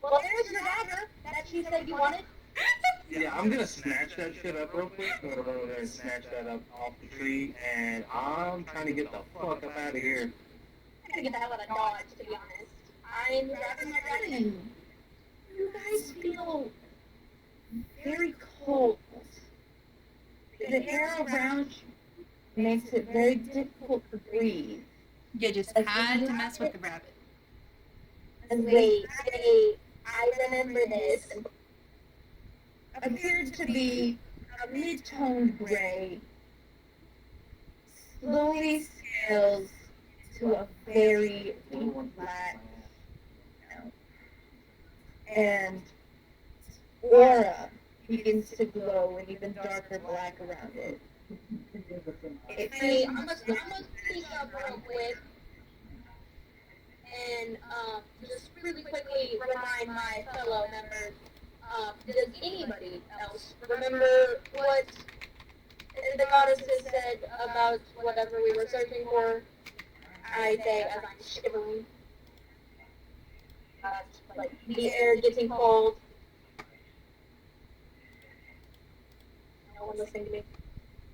Well, there's your dagger that you said you wanted. Yeah, I'm gonna snatch that shit up real quick. I'm gonna run over there and snatch that up off the tree, and I'm trying to get the fuck up out of here. I'm gonna get the hell out of Dodge, to be honest. I'm grabbing my dragon. You guys feel very cold. The air around you makes it very difficult to breathe. You just had to mess with the rabbit. And wait, I remember this. Appeared to be a mid-toned gray. Slowly scales to a very deep black. And aura begins to glow an even darker black around it. Hey, I'm gonna speak up real quick and just really quickly remind my fellow members. Does anybody else remember what the goddesses said about whatever we were searching for? I say as I'm shivering. Like the air getting cold. No one listening to me.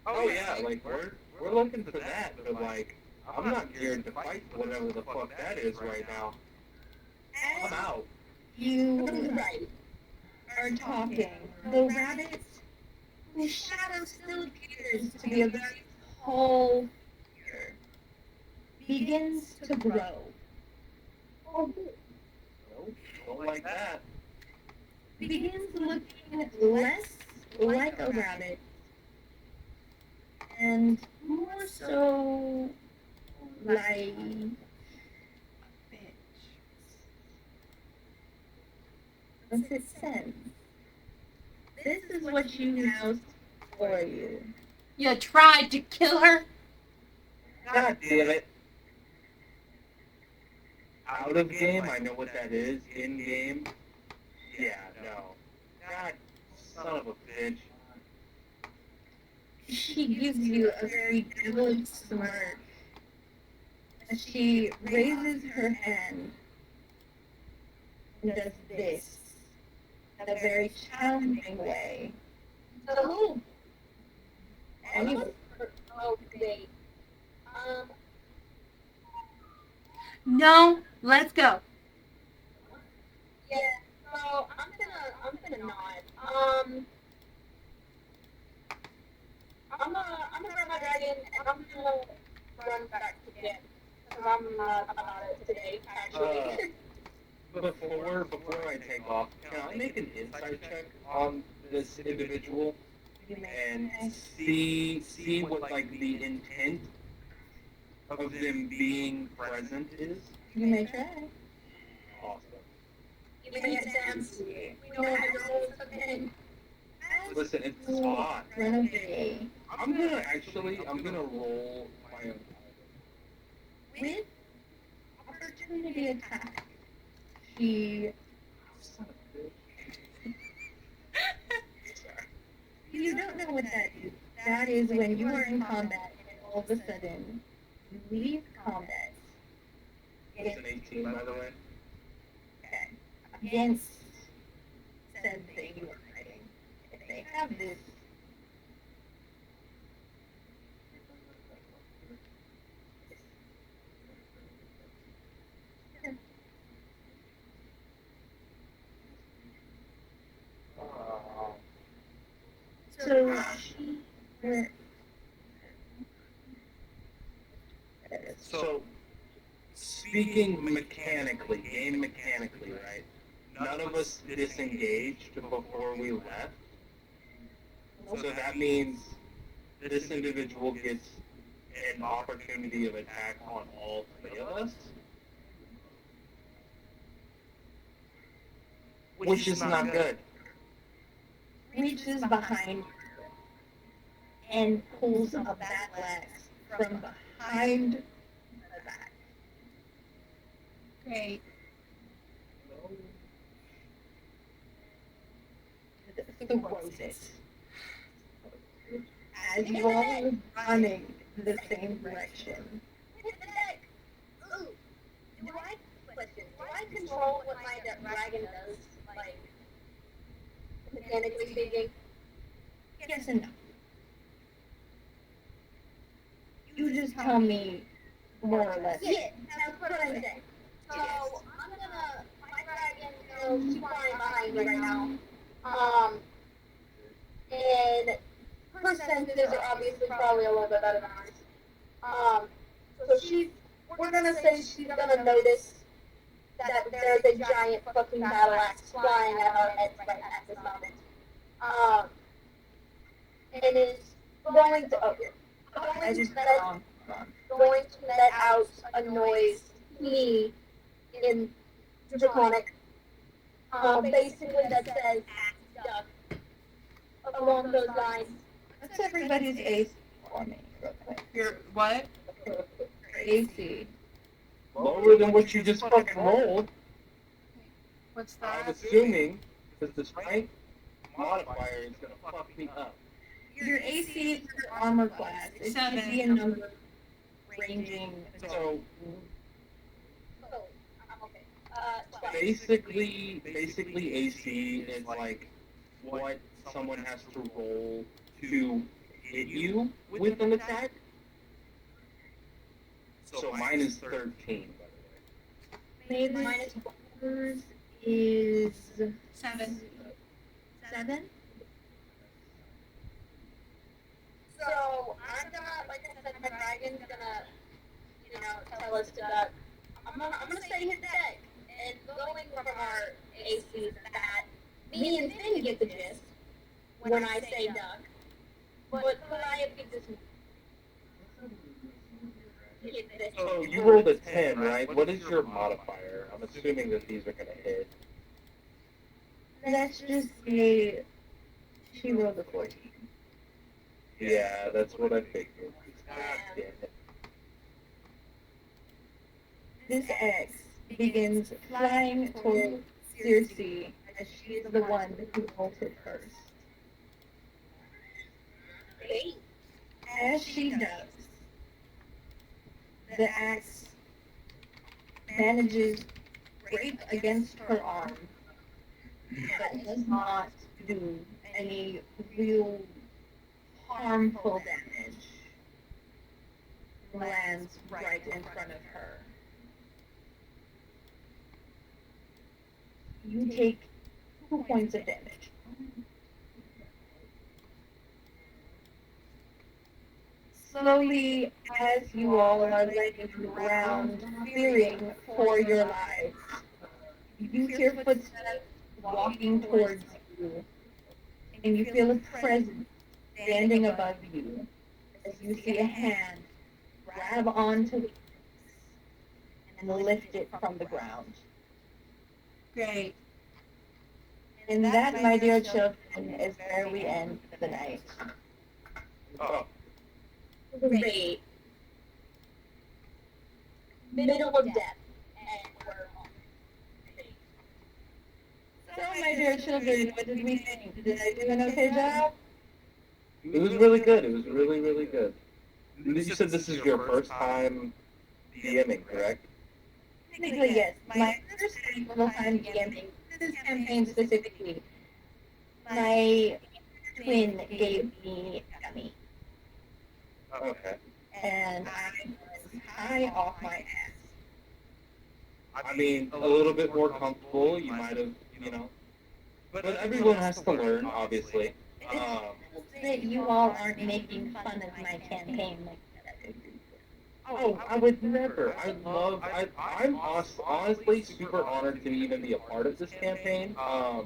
Oh yeah, like we're looking for that, but like I'm not geared to fight whatever the fuck that is right now. I'm out. You are talking. The rabbit, whose shadow still appears to be a very tall figure, begins to grow. Nope, don't like that. Begins looking less like a rabbit and more so like a bitch. What's it sense? This is what you know for you. You tried to kill her? God damn it. Out of game, I know what that is. In game, yeah, no. God, son of a bitch. She gives you a very devilish smirk as she raises her hand and does this in a very challenging way. So, anyway, okay. No, let's go. Yeah, so I'm gonna nod. I'm gonna grab my dragon and I'm gonna run back to camp. Because I'm not about it today, actually. Before I take off, can I make an insight check on this individual and see what like the intent of them being present is? You may try. Awesome. You may attempt. We know how to roll something. As Listen, it's fine. Run away. I'm gonna roll my own. With opportunity attack. She. Son of a bitch. You don't know what that is. That is when you are in combat and all of a sudden you leave combat. It's an 18, by the way. Okay. Against said thing you are fighting. If they have this. So she. So, speaking mechanically, game mechanically, right? None of us disengaged before we left. So that means this individual gets an opportunity of attack on all three of us. Which is not good. Reaches behind her and pulls a battle axe from behind the back. Great. Throws it. As you all are running the same direction. Hit the deck. Ooh. Do I control what my dragon does? Like, mechanically speaking? Yes and no. You just tell me more or less. Yeah, that's what I'm saying. So, I'm gonna, my dragon, she's flying behind me right now. And her senses are obviously probably a little bit better than ours. So we're gonna say she's gonna notice that there's a giant fucking battle axe flying at our heads right at this moment. And is going to, I just going to let out a noise, me, in Draconic, basically that says, duck, along those lines. What's everybody's AC for me, real quick? Your what? AC. Lower than what you just fucking rolled. What's I'm that? assuming, because the strength modifier is gonna fuck me up. Your AC is your armor class. It should be a number ranging. So So, I'm okay. 12. basically AC is like what someone has to roll to hit you with an attack. So mine is 13, by the way. Maybe minus yours is 7. 7. So, I'm gonna, like I said, my dragon's gonna, tell us to duck. I'm gonna say hit deck. And going from our AC that me and Finn get the gist when I say duck. But Calliope just hit this. So you rolled a 10, right? What is your modifier? I'm assuming that these are gonna hit. Let's just say she rolled a 14. Yeah, that's what I figured. God damn it. This X begins flying toward Circe as she is the one who bolted first. As she does, the axe manages to break against her arm, but does not do any real harmful damage. Lands right in front of her. You take 2 points of damage. Slowly, as you all are laying the ground, fearing for your lives, you hear footsteps walking towards you, and you feel a presence standing above you as you see a hand grab onto the and lift it from the ground. Great. And that, my dear children, is where we end the night. Oh, Great. Middle of death. And we're on. So, my dear children, what did we think? Did I do an okay job? it was really good. It was really, really good. You said this is your first time DMing, correct? Technically, yes. My first full time DMing this campaign specifically. My twin gave me Gummy, Okay. and I was high off my ass. I mean, a little bit more comfortable. You might have, you know. But everyone has to learn, obviously. That you all aren't making fun of my campaign like that. Oh, I would never. I'm honestly super honored to even be a part of this campaign. I've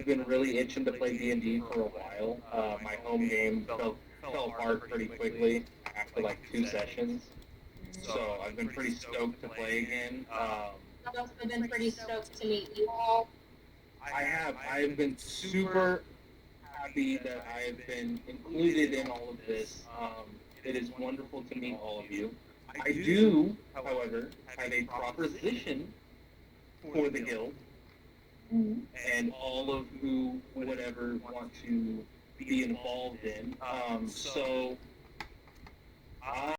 been really itching to play D&D for a while. My home game fell apart pretty quickly after like 2 sessions. So I've been pretty stoked to play again. I've also been pretty stoked to meet you all. I've been super happy that I have been included in all of this. It is wonderful to meet all of you. I do, however, have a proposition for the guild and all of who would ever want to be involved in. So